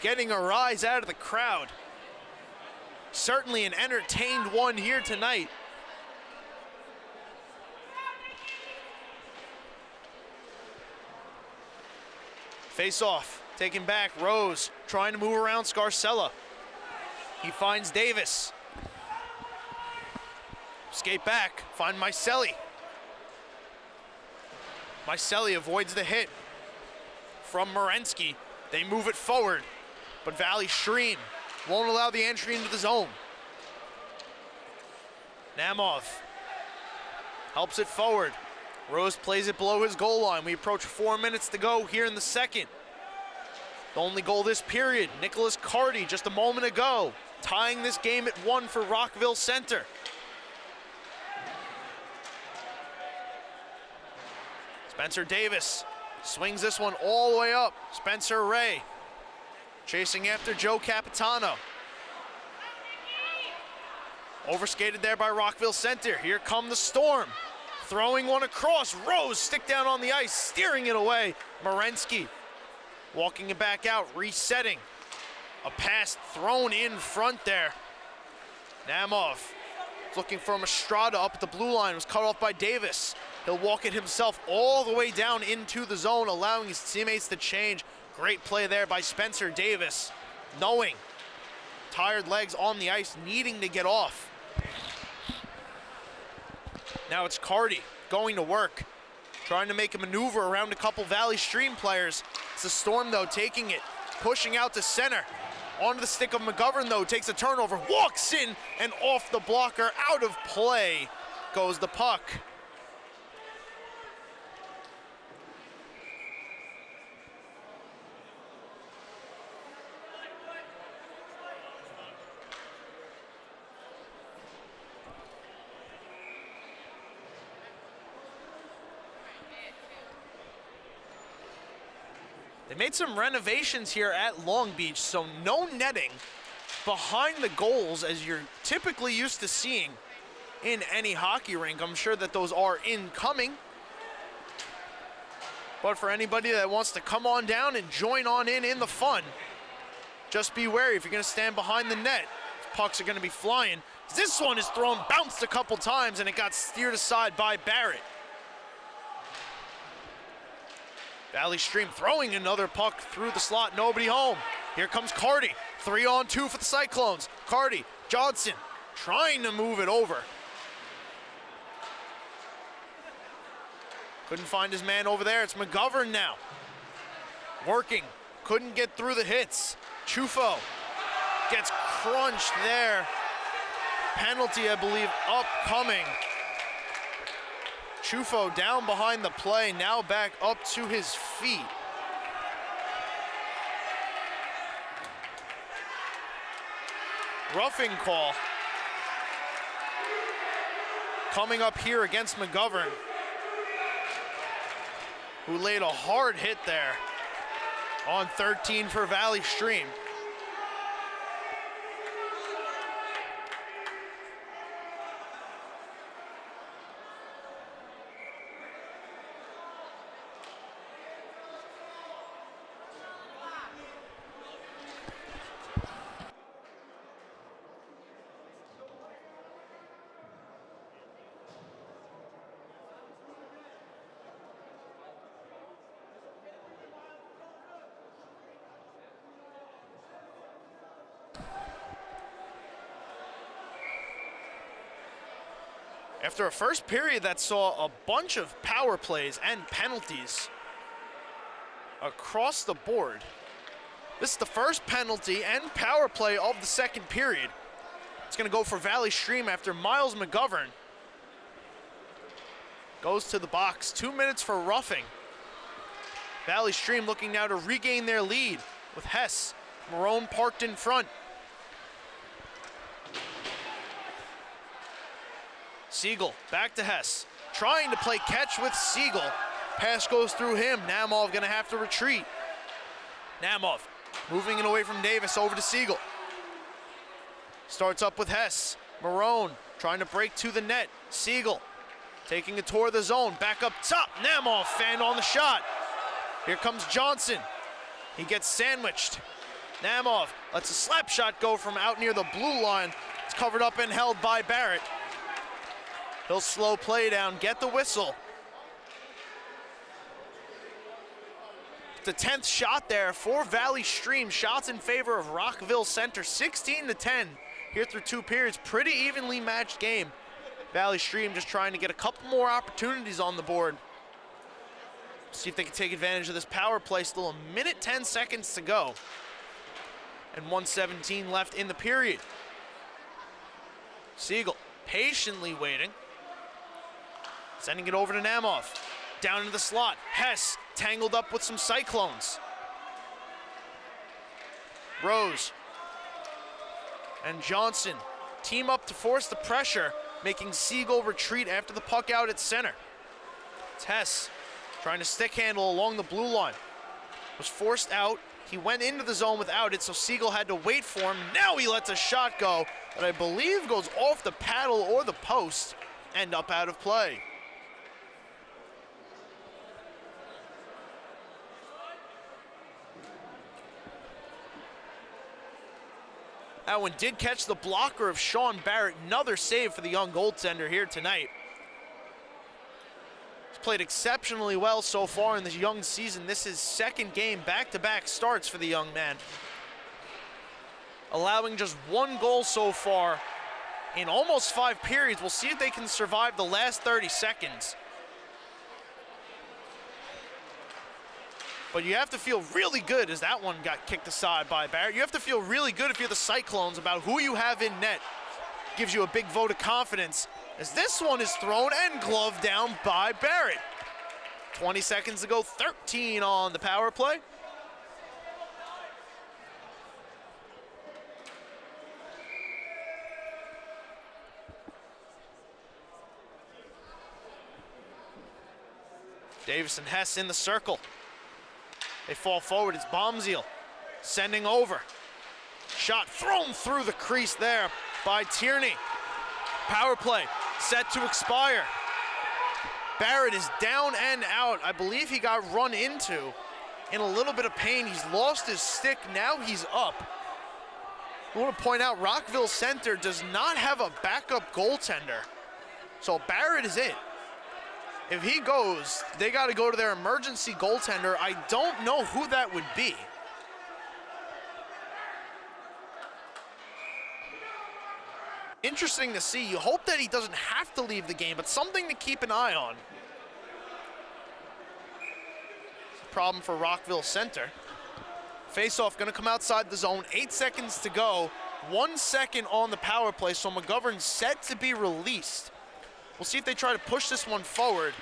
getting a rise out of the crowd. Certainly an entertained one here tonight. Face off, taken back, Rose trying to move around Scarcella. He finds Davis. Skate back, find Miceli. Miceli avoids the hit from Morensky. They move it forward, but Valley Stream won't allow the entry into the zone. Namov helps it forward. Rose plays it below his goal line. We approach 4 minutes to go here in the second. The only goal this period, Nicholas Carty just a moment ago, tying this game at 1 for Rockville Center. Spencer Davis swings this one all the way up. Spencer Ray chasing after Joe Capitano. Overskated there by Rockville Center. Here come the Storm. Throwing one across. Rose stick down on the ice, steering it away. Morensky walking it back out, resetting. A pass thrown in front there. Namov looking for Mastrada up at the blue line. Was cut off by Davis. He'll walk it himself all the way down into the zone, allowing his teammates to change. Great play there by Spencer Davis, knowing tired legs on the ice, needing to get off. Now it's Carty going to work, trying to make a maneuver around a couple Valley Stream players. It's the Storm, though, taking it, pushing out to center. Onto the stick of McGovern, though, takes a turnover, walks in, and off the blocker, out of play goes the puck. They made some renovations here at Long Beach, so no netting behind the goals as you're typically used to seeing in any hockey rink. I'm sure that those are incoming. But for anybody that wants to come on down and join on in the fun, just be wary if you're gonna stand behind the net. Pucks are gonna be flying. This one is thrown, bounced a couple times, and it got steered aside by Barrett. Valley Stream throwing another puck through the slot, nobody home. Here comes Carty, 3-on-2 for the Cyclones. Carty, Johnson, trying to move it over. Couldn't find his man over there, it's McGovern now. Working, couldn't get through the hits. Chufo gets crunched there. Penalty, I believe, upcoming. Chufo down behind the play, now back up to his feet. Roughing call coming up here against McGovern, who laid a hard hit there on 13 for Valley Stream. After a first period that saw a bunch of power plays and penalties across the board, this is the first penalty and power play of the second period. It's going to go for Valley Stream after Miles McGovern goes to the box. 2 minutes for roughing. Valley Stream looking now to regain their lead with Hess. Marone parked in front. Siegel, back to Hess. Trying to play catch with Siegel. Pass goes through him. Namov gonna have to retreat. Namov moving it away from Davis over to Siegel. Starts up with Hess. Marone trying to break to the net. Siegel taking a tour of the zone. Back up top. Namov fanned on the shot. Here comes Johnson. He gets sandwiched. Namov lets a slap shot go from out near the blue line. It's covered up and held by Barrett. He'll slow play down, get the whistle. The 10th shot there for Valley Stream. Shots in favor of Rockville Center, 16-10 here through 2 periods. Pretty evenly matched game. Valley Stream just trying to get a couple more opportunities on the board. See if they can take advantage of this power play. Still 1:10 to go. And 1:17 left in the period. Siegel patiently waiting. Sending it over to Namov. Down into the slot. Hess tangled up with some Cyclones. Rose and Johnson team up to force the pressure, making Siegel retreat after the puck out at center. It's Hess trying to stick handle along the blue line. Was forced out. He went into the zone without it, so Siegel had to wait for him. Now he lets a shot go that I believe goes off the paddle or the post and up out of play. That one did catch the blocker of Sean Barrett. Another save for the young goaltender here tonight. He's played exceptionally well so far in this young season. This is second game, back-to-back starts for the young man. Allowing just 1 goal so far in almost 5 periods. We'll see if they can survive the last 30 seconds. But you have to feel really good as that one got kicked aside by Barrett. You have to feel really good if you're the Cyclones about who you have in net. Gives you a big vote of confidence as this one is thrown and gloved down by Barrett. 20 seconds to go, 13 on the power play. Davis and Hess in the circle. They fall forward, it's Bombseel sending over. Shot thrown through the crease there by Tierney. Power play set to expire. Barrett is down and out. I believe he got run into in a little bit of pain. He's lost his stick, now he's up. I want to point out Rockville Center does not have a backup goaltender. So Barrett is it. If he goes, they got to go to their emergency goaltender. I don't know who that would be. Interesting to see. You hope that he doesn't have to leave the game, but something to keep an eye on. It's a problem for Rockville Center. Face-off going to come outside the zone. 8 seconds to go. 1 second on the power play, so McGovern's set to be released. We'll see if they try to push this one forward.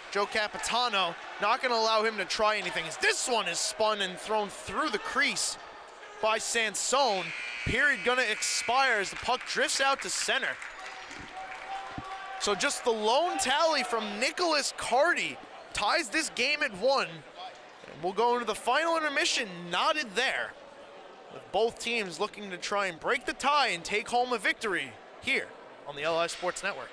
Joe Capitano not going to allow him to try anything as this one is spun and thrown through the crease by Sansone. Period going to expire as the puck drifts out to center. So just the lone tally from Nicholas Carty ties this game at 1. And we'll go into the final intermission knotted there, with both teams looking to try and break the tie and take home a victory here on the LI Sports Network.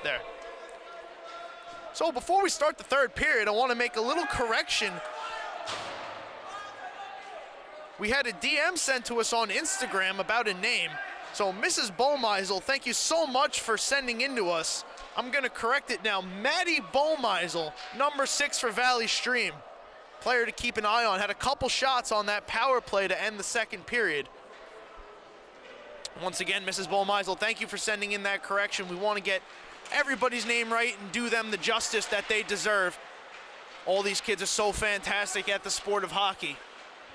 there. So before we start the third period, I want to make a little correction. We had a DM sent to us on Instagram about a name. So Mrs. Bomeisel, thank you so much for sending in to us. I'm gonna correct it now. Maddie Bomeisel, number 6 for Valley Stream. Player to keep an eye on, had a couple shots on that power play to end the second period. Once again, Mrs. Bomeisel, thank you for sending in that correction. We wanna get everybody's name right and do them the justice that they deserve. All these kids are so fantastic at the sport of hockey.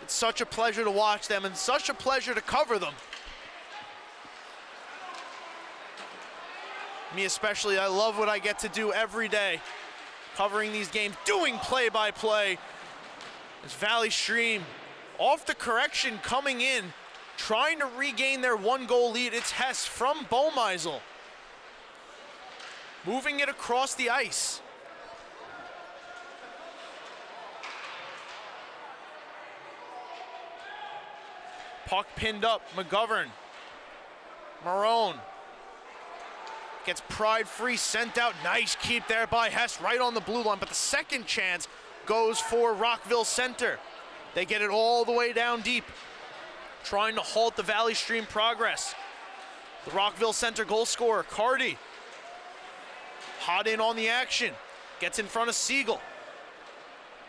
It's such a pleasure to watch them and such a pleasure to cover them. Me especially, I love what I get to do every day, covering these games, doing play-by-play. As Valley Stream, off the correction, coming in, trying to regain their 1-goal lead. It's Hess from Bomeisel, moving it across the ice. Puck pinned up, McGovern. Marone gets pried free, sent out. Nice keep there by Hess right on the blue line, but the second chance goes for Rockville Center. They get it all the way down deep, trying to halt the Valley Stream progress. The Rockville Center goal scorer, Cardi, hot in on the action, gets in front of Siegel.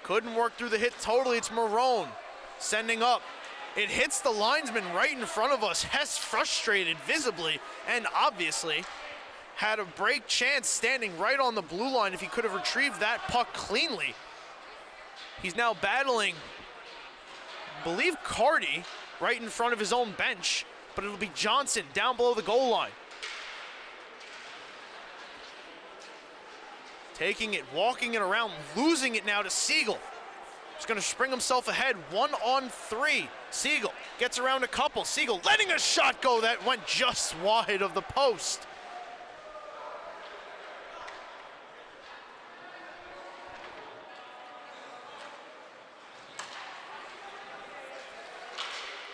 Couldn't work through the hit totally. It's Marone sending up. It hits the linesman right in front of us. Hess frustrated visibly and obviously had a break chance standing right on the blue line if he could have retrieved that puck cleanly. He's now battling, I believe, Cardi right in front of his own bench, but it'll be Johnson down below the goal line. Taking it, walking it around, losing it now to Siegel. He's gonna spring himself ahead, 1-on-3. Siegel gets around a couple. Siegel letting a shot go that went just wide of the post.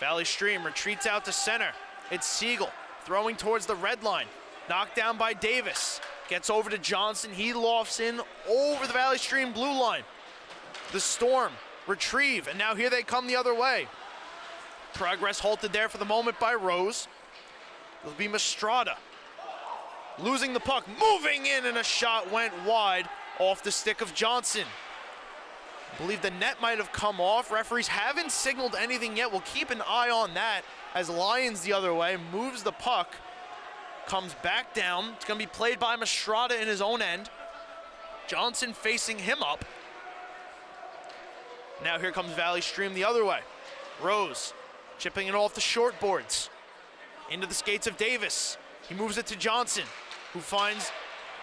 Valley Stream retreats out to center. It's Siegel throwing towards the red line. Knocked down by Davis. Gets over to Johnson. He lofts in over the Valley Stream blue line. The Storm retrieve, and now here they come the other way. Progress halted there for the moment by Rose. It'll be Mastrada losing the puck, moving in, and a shot went wide off the stick of Johnson. I believe the net might have come off. Referees haven't signaled anything yet. We'll keep an eye on that as Lyons the other way moves the puck, comes back down. It's gonna be played by Mastrada in his own end. Johnson facing him up. Now here comes Valley Stream the other way. Rose chipping it off the short boards into the skates of Davis. He moves it to Johnson, who finds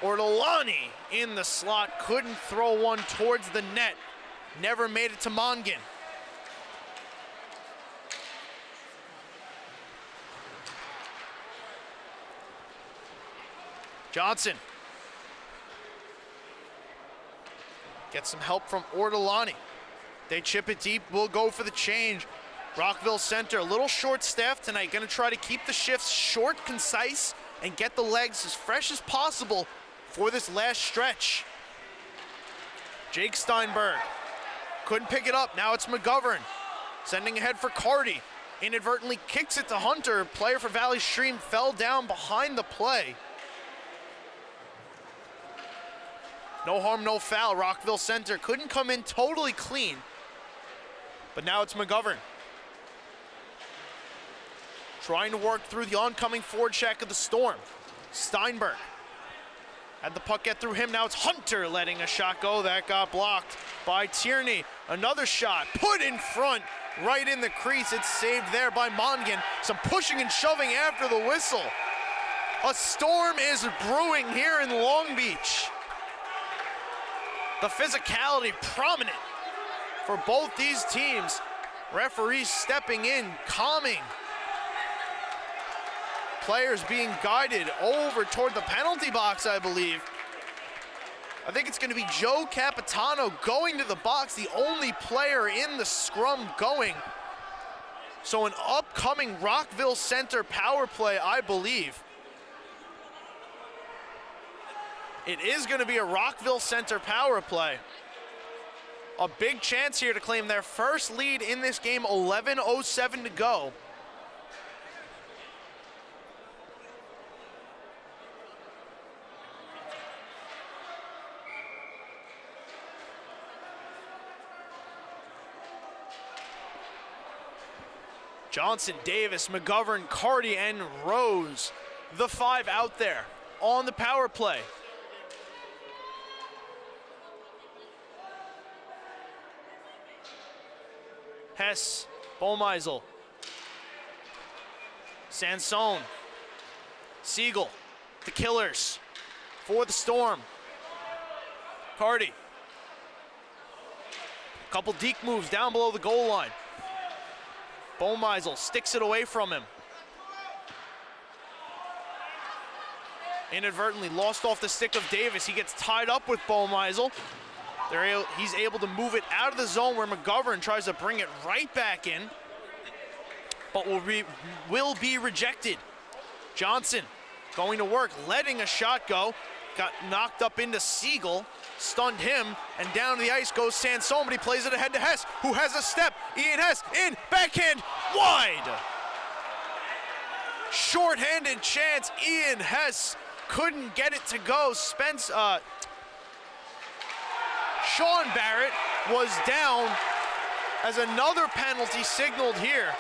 Ortolani in the slot. Couldn't throw one towards the net. Never made it to Mongan. Johnson gets some help from Ortolani. They chip it deep, will go for the change. Rockville Center, a little short staffed tonight, gonna try to keep the shifts short, concise, and get the legs as fresh as possible for this last stretch. Jake Steinberg couldn't pick it up, now it's McGovern. Sending ahead for Cardi, inadvertently kicks it to Hunter. Player for Valley Stream fell down behind the play. No harm, no foul. Rockville Center couldn't come in totally clean, but now it's McGovern trying to work through the oncoming forward check of the Storm. Steinberg had the puck get through him. Now it's Hunter letting a shot go. That got blocked by Tierney. Another shot put in front, right in the crease. It's saved there by Mongan. Some pushing and shoving after the whistle. A storm is brewing here in Long Beach. The physicality prominent for both these teams. Referees stepping in, calming. Players being guided over toward the penalty box, I believe. I think it's going to be Joe Capitano going to the box, the only player in the scrum going. So an upcoming Rockville Center power play, I believe. It is going to be a Rockville Center power play. A big chance here to claim their first lead in this game, 11:07 to go. Johnson, Davis, McGovern, Carty, and Rose, the 5 out there on the power play. Hess, Bolmeisel, Sansone, Siegel, the Killers for the Storm. Carty. Couple deke moves down below the goal line. Bolmeisel sticks it away from him. Inadvertently lost off the stick of Davis. He gets tied up with Bolmeisel. He's able to move it out of the zone where McGovern tries to bring it right back in, but will be rejected. Johnson going to work, letting a shot go. Got knocked up into Siegel, stunned him, and down the ice goes Sansone, but he plays it ahead to Hess, who has a step. Ian Hess in, backhand, wide. Short-handed chance, Ian Hess couldn't get it to go. Sean Barrett was down as another penalty signaled here.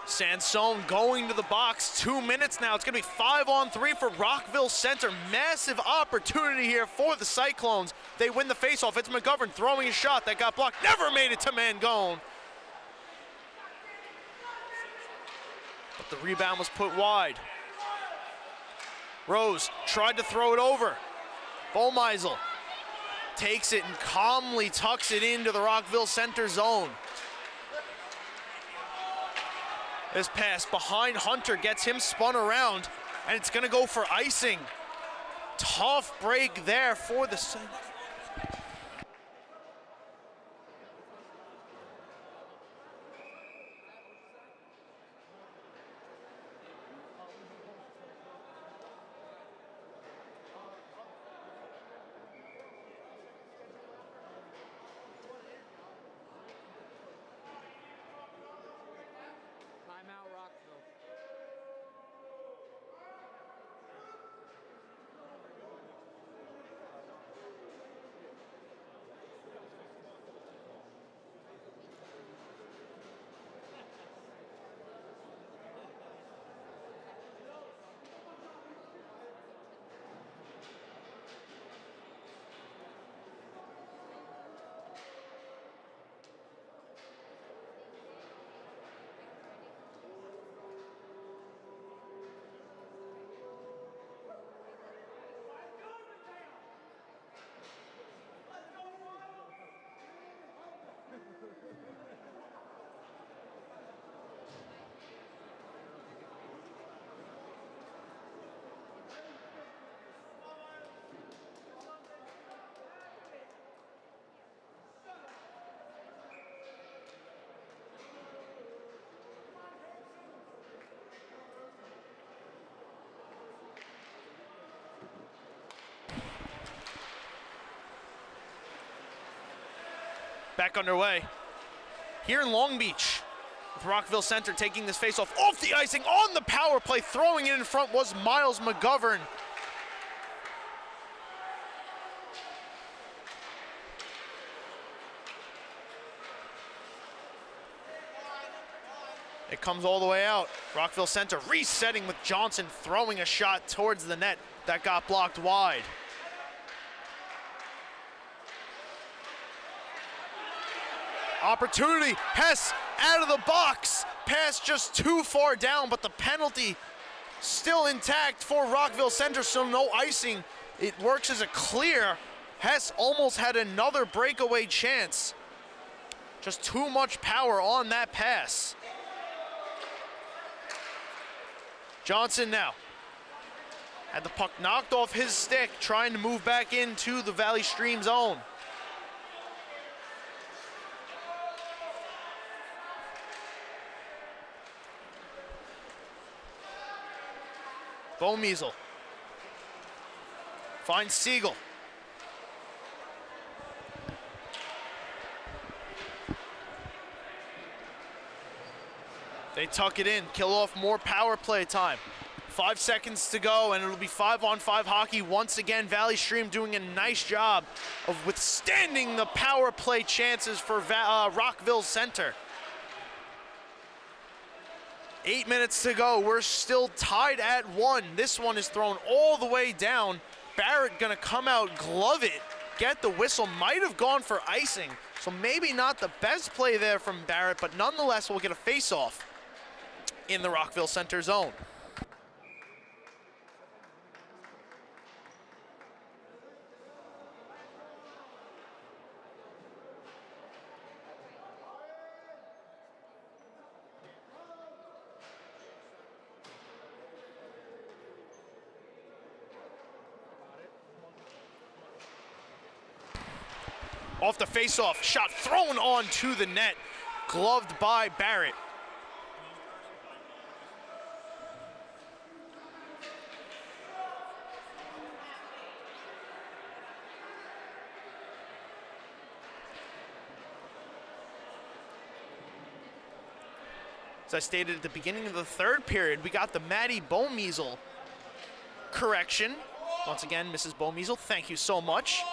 Sansone going to the box, 2 minutes now. It's gonna be 5-on-3 for Rockville Center. Massive opportunity here for the Cyclones. They win the faceoff. It's McGovern throwing a shot that got blocked. Never made it to Mangone. But the rebound was put wide. Rose tried to throw it over. Bolmeisel takes it and calmly tucks it into the Rockville Center zone. This pass behind Hunter gets him spun around, and it's gonna go for icing. Tough break there for the Cyclones. Timeout, Rockville. Back underway here in Long Beach, with Rockville Center taking this faceoff off the icing on the power play. Throwing it in front was Miles McGovern. It comes all the way out. Rockville Center resetting with Johnson throwing a shot towards the net that got blocked wide. Opportunity, Hess out of the box. Pass just too far down, but the penalty still intact for Rockville Center, so no icing. It works as a clear. Hess almost had another breakaway chance. Just too much power on that pass. Johnson now Had the puck knocked off his stick, trying to move back into the Valley Stream zone. Bomeasel finds Siegel. They tuck it in, kill off more power play time. 5 seconds to go, and it'll be 5-on-5 hockey once again. Valley Stream doing a nice job of withstanding the power play chances for Rockville Center. 8 minutes to go. We're still tied at 1. This one is thrown all the way down. Barrett gonna come out, glove it, get the whistle. Might have gone for icing, so maybe not the best play there from Barrett, but nonetheless we'll get a face-off in the Rockville Center zone. Off the face-off, shot thrown onto the net, gloved by Barrett. As I stated at the beginning of the third period, we got the Maddie Bomeasel correction. Once again, Mrs. Bomeasel, thank you so much.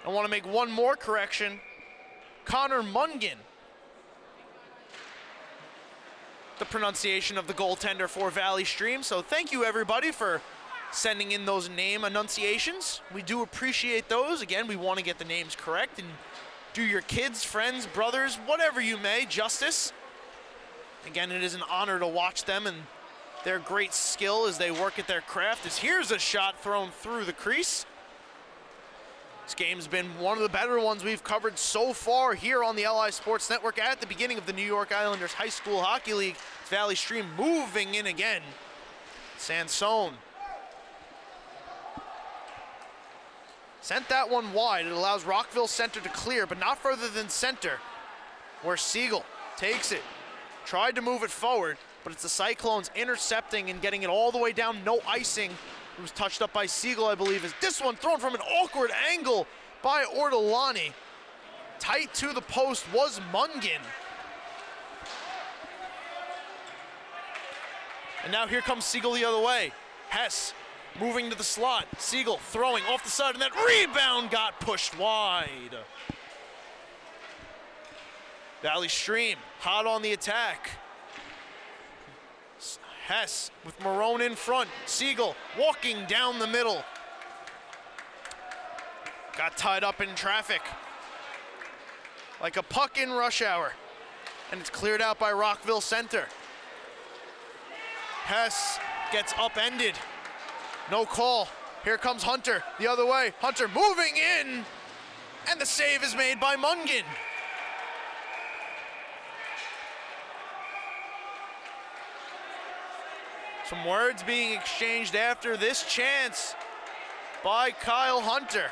I want to make one more correction. Connor Mungan, the pronunciation of the goaltender for Valley Stream. So thank you everybody for sending in those name enunciations. We do appreciate those. Again, we want to get the names correct and do your kids, friends, brothers, whatever you may, justice. Again, it is an honor to watch them and their great skill as they work at their craft. As here's a shot thrown through the crease. This game's been one of the better ones we've covered so far here on the LI Sports Network at the beginning of the New York Islanders High School Hockey League. Valley Stream moving in again. Sansone sent that one wide. It allows Rockville Center to clear, but not further than center, where Siegel takes it. Tried to move it forward, but it's the Cyclones intercepting and getting it all the way down. No icing. It was touched up by Siegel, I believe. Is this one thrown from an awkward angle by Ortolani. Tight to the post was Mungan. And now here comes Siegel the other way. Hess moving to the slot. Siegel throwing off the side, and that rebound got pushed wide. Valley Stream hot on the attack. Hess with Marone in front. Siegel walking down the middle. Got tied up in traffic like a puck in rush hour. And it's cleared out by Rockville Center. Hess gets upended. No call. Here comes Hunter the other way. Hunter moving in. And the save is made by Mungan. Some words being exchanged after this chance by Kyle Hunter.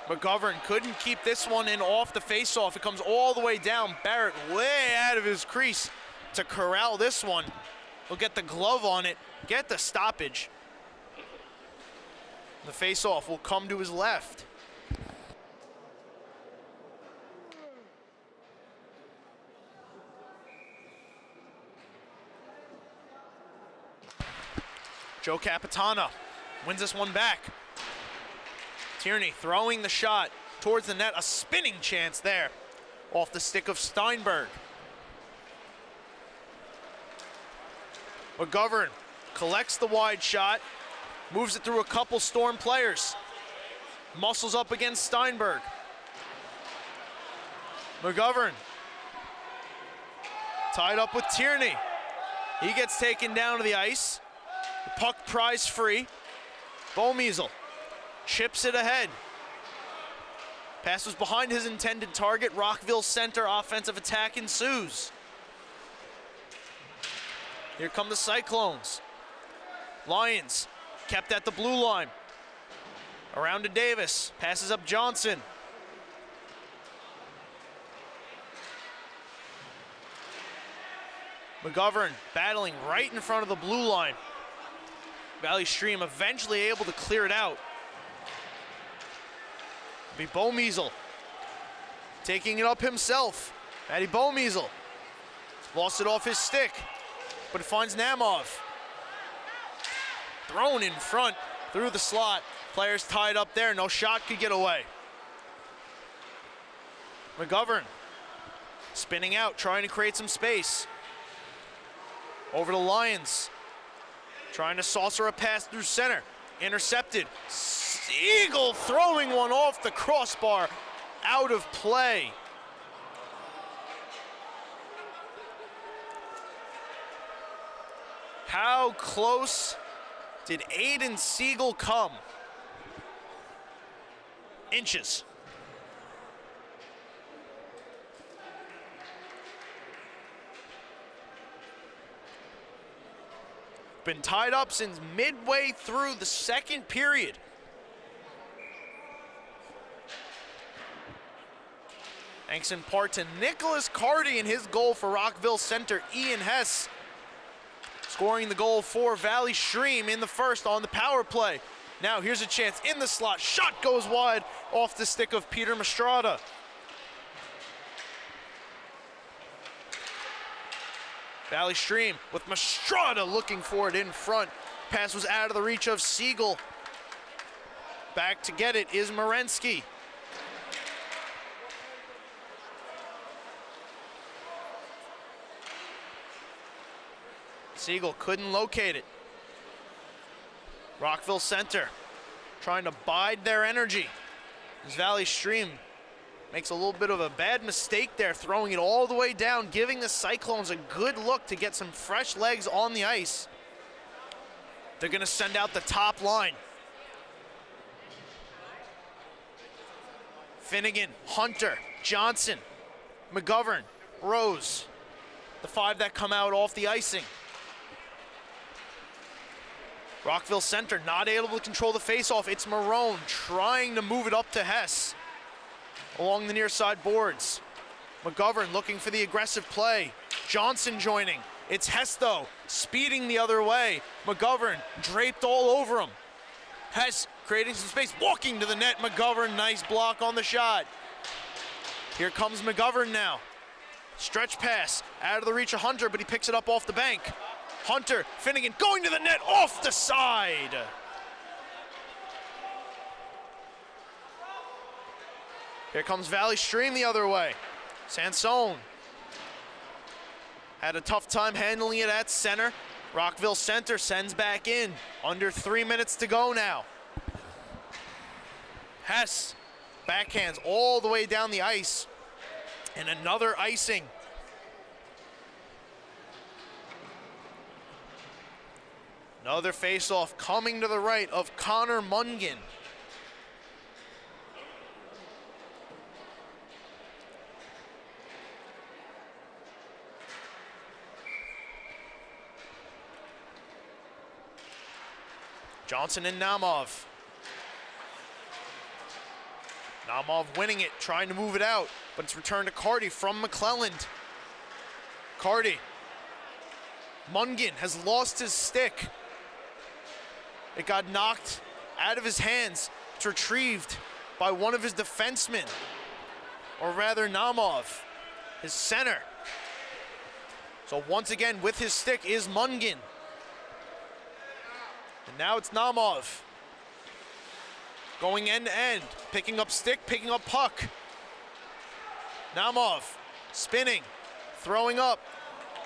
McGovern couldn't keep this one in off the face-off. It comes all the way down. Barrett way out of his crease to corral this one. He'll get the glove on it, get the stoppage. The face-off will come to his left. Joe Capitano wins this one back. Tierney throwing the shot towards the net, a spinning chance there off the stick of Steinberg. McGovern collects the wide shot, moves it through a couple Storm players. muscles up against Steinberg. McGovern tied up with Tierney. He gets taken down to the ice. The puck pries free. Bomeasel chips it ahead. Pass was behind his intended target. Rockville center offensive attack ensues. Here come the Cyclones. Lions kept at the blue line. Around to Davis. Passes up Johnson. McGovern battling right in front of the blue line. Valley Stream eventually able to clear it out. Be Bomeasel taking it up himself. Matty Bomeasel lost it off his stick, but it finds Namov. Thrown in front through the slot. Players tied up there. No shot could get away. McGovern spinning out, trying to create some space. Over to Lions. Trying to saucer a pass through center. Intercepted. Eagle throwing one off the crossbar. Out of play. How close did Aiden Siegel come? Inches. Been tied up since midway through the second period. Thanks in part to Nicholas Carty and his goal for Rockville center Ian Hess. Scoring the goal for Valley Stream in the first on the power play. Now here's a chance in the slot. Shot goes wide off the stick of Peter Mastrada. Valley Stream with Mastrada looking for it in front. Pass was out of the reach of Siegel. Back to get it is Morensky. Siegel couldn't locate it. Rockville center trying to bide their energy. As Valley Stream makes a little bit of a bad mistake there, throwing it all the way down, giving the Cyclones a good look to get some fresh legs on the ice. They're gonna send out the top line. Finnegan, Hunter, Johnson, McGovern, Rose. The five that come out off the icing. Rockville center not able to control the faceoff. It's Marone trying to move it up to Hess along the near side boards. McGovern looking for the aggressive play. Johnson joining. It's Hess though, speeding the other way. McGovern draped all over him. Hess creating some space, walking to the net. McGovern, nice block on the shot. Here comes McGovern now. Stretch pass out of the reach of Hunter, but he picks it up off the bank. Hunter, Finnegan going to the net off the side. Here comes Valley Stream the other way. Sansone had a tough time handling it at center. Rockville center sends back in. Under 3 minutes to go now. Hess backhands all the way down the ice. And another icing. Another faceoff coming to the right of Connor Mungan. Johnson and Namov. Namov winning it, trying to move it out, but it's returned to Carty from McClelland. Carty. Mungan has lost his stick. It got knocked out of his hands. It's retrieved by one of his defensemen, or rather Namov, his center. So once again with his stick is Mungan. And now it's Namov. Going end to end, picking up stick, picking up puck. Namov spinning, throwing up.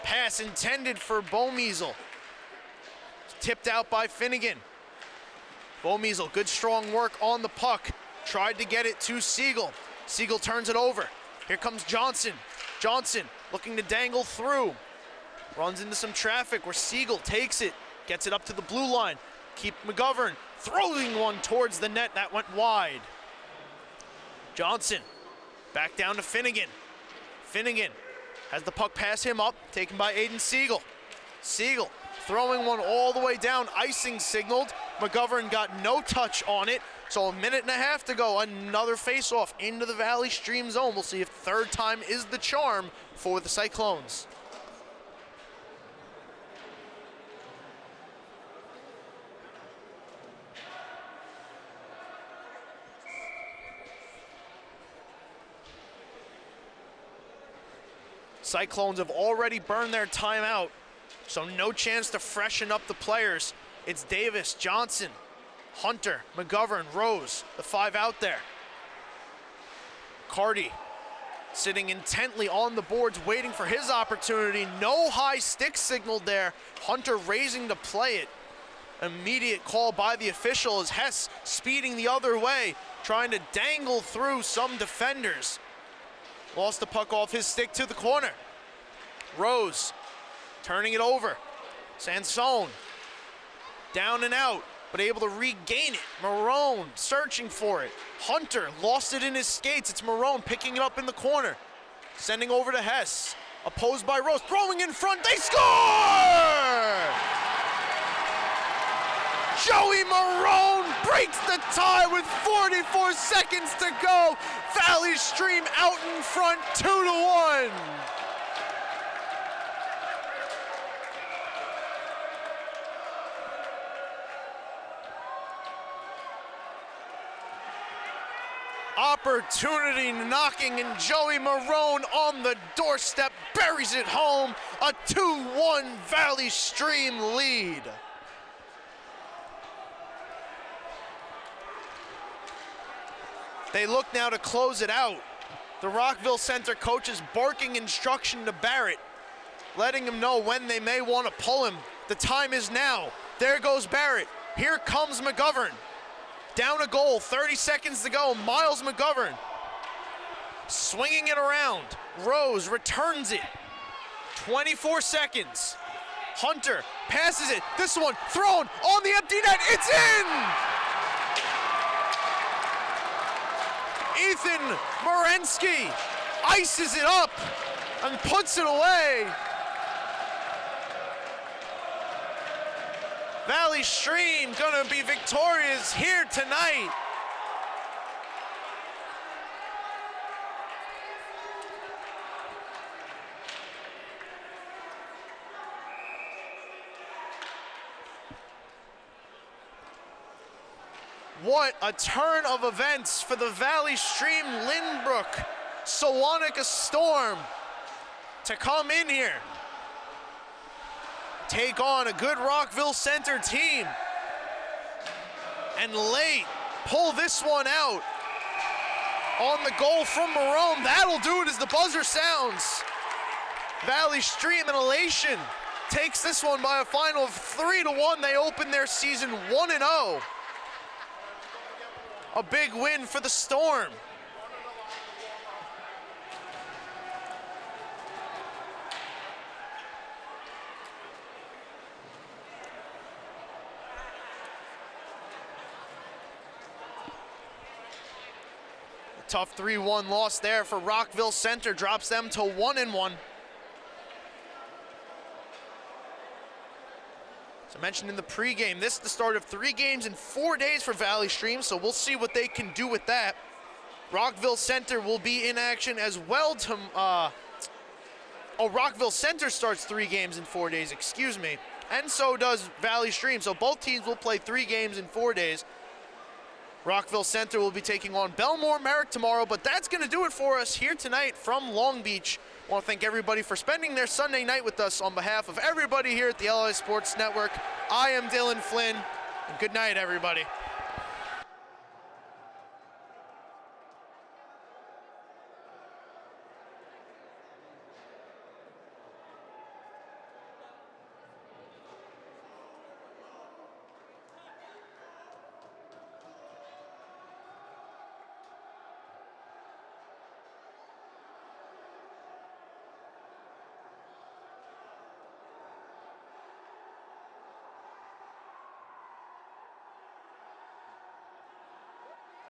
Pass intended for Bomeasel. Tipped out by Finnegan. Bomeasel, good strong work on the puck. tried to get it to Siegel. Siegel turns it over. Here comes Johnson. Johnson looking to dangle through. Runs into some traffic where Siegel takes it, gets it up to the blue line. Keep McGovern throwing one towards the net. That went wide. Johnson back down to Finnegan. Finnegan has the puck pass him up, taken by Aiden Siegel. Siegel throwing one all the way down, icing signaled. McGovern got no touch on it, so a minute and a half to go. Another face-off into the Valley Stream zone. We'll see if third time is the charm for the Cyclones. Cyclones have already burned their timeout, so no chance to freshen up the players. It's Davis, Johnson, Hunter, McGovern, Rose, the five out there. Carty sitting intently on the boards, waiting for his opportunity. No high stick signaled there. Hunter raising to play it. Immediate call by the official as Hess speeding the other way, trying to dangle through some defenders. Lost the puck off his stick to the corner. Rose turning it over. Sansone down and out, but able to regain it. Marone searching for it. Hunter lost it in his skates. It's Marone picking it up in the corner. Sending over to Hess. Opposed by Rose. Throwing in front. They score! Joey Marone breaks the tie with 44 seconds to go. Valley Stream out in front, 2-1. Opportunity knocking, and Joey Marone on the doorstep buries it home. A 2-1 Valley Stream lead. They look now to close it out. The Rockville Center coach is barking instruction to Barrett, letting him know when they may want to pull him. The time is now. There goes Barrett. Here comes McGovern. Down a goal, 30 seconds to go. Miles McGovern swinging it around. Rose returns it. 24 seconds. Hunter passes it. This one thrown on the empty net. It's in! Ethan Morensky ices it up and puts it away. Valley Stream gonna be victorious here tonight. What a turn of events for the Valley Stream Lynbrook Sewanhaka Storm to come in here, take on a good Rockville Center team, and late pull this one out on the goal from Marone. That'll do it as the buzzer sounds. Valley Stream in elation takes this one by a final of 3-1. They open their season 1-0. A big win for the Storm. A tough 3-1 loss there for Rockville Center, drops them to 1-1. As I mentioned in the pregame, this is the start of 3 games in 4 days for Valley Stream, so we'll see what they can do with that. Rockville Center will be in action as well. Rockville Center starts 3 games in 4 days, excuse me, and so does Valley Stream. So both teams will play 3 games in 4 days. Rockville Center will be taking on Belmore Merrick tomorrow, but that's going to do it for us here tonight from Long Beach. I want to thank everybody for spending their Sunday night with us. On behalf of everybody here at the LI Sports Network, I am Dylan Flynn, and good night, everybody.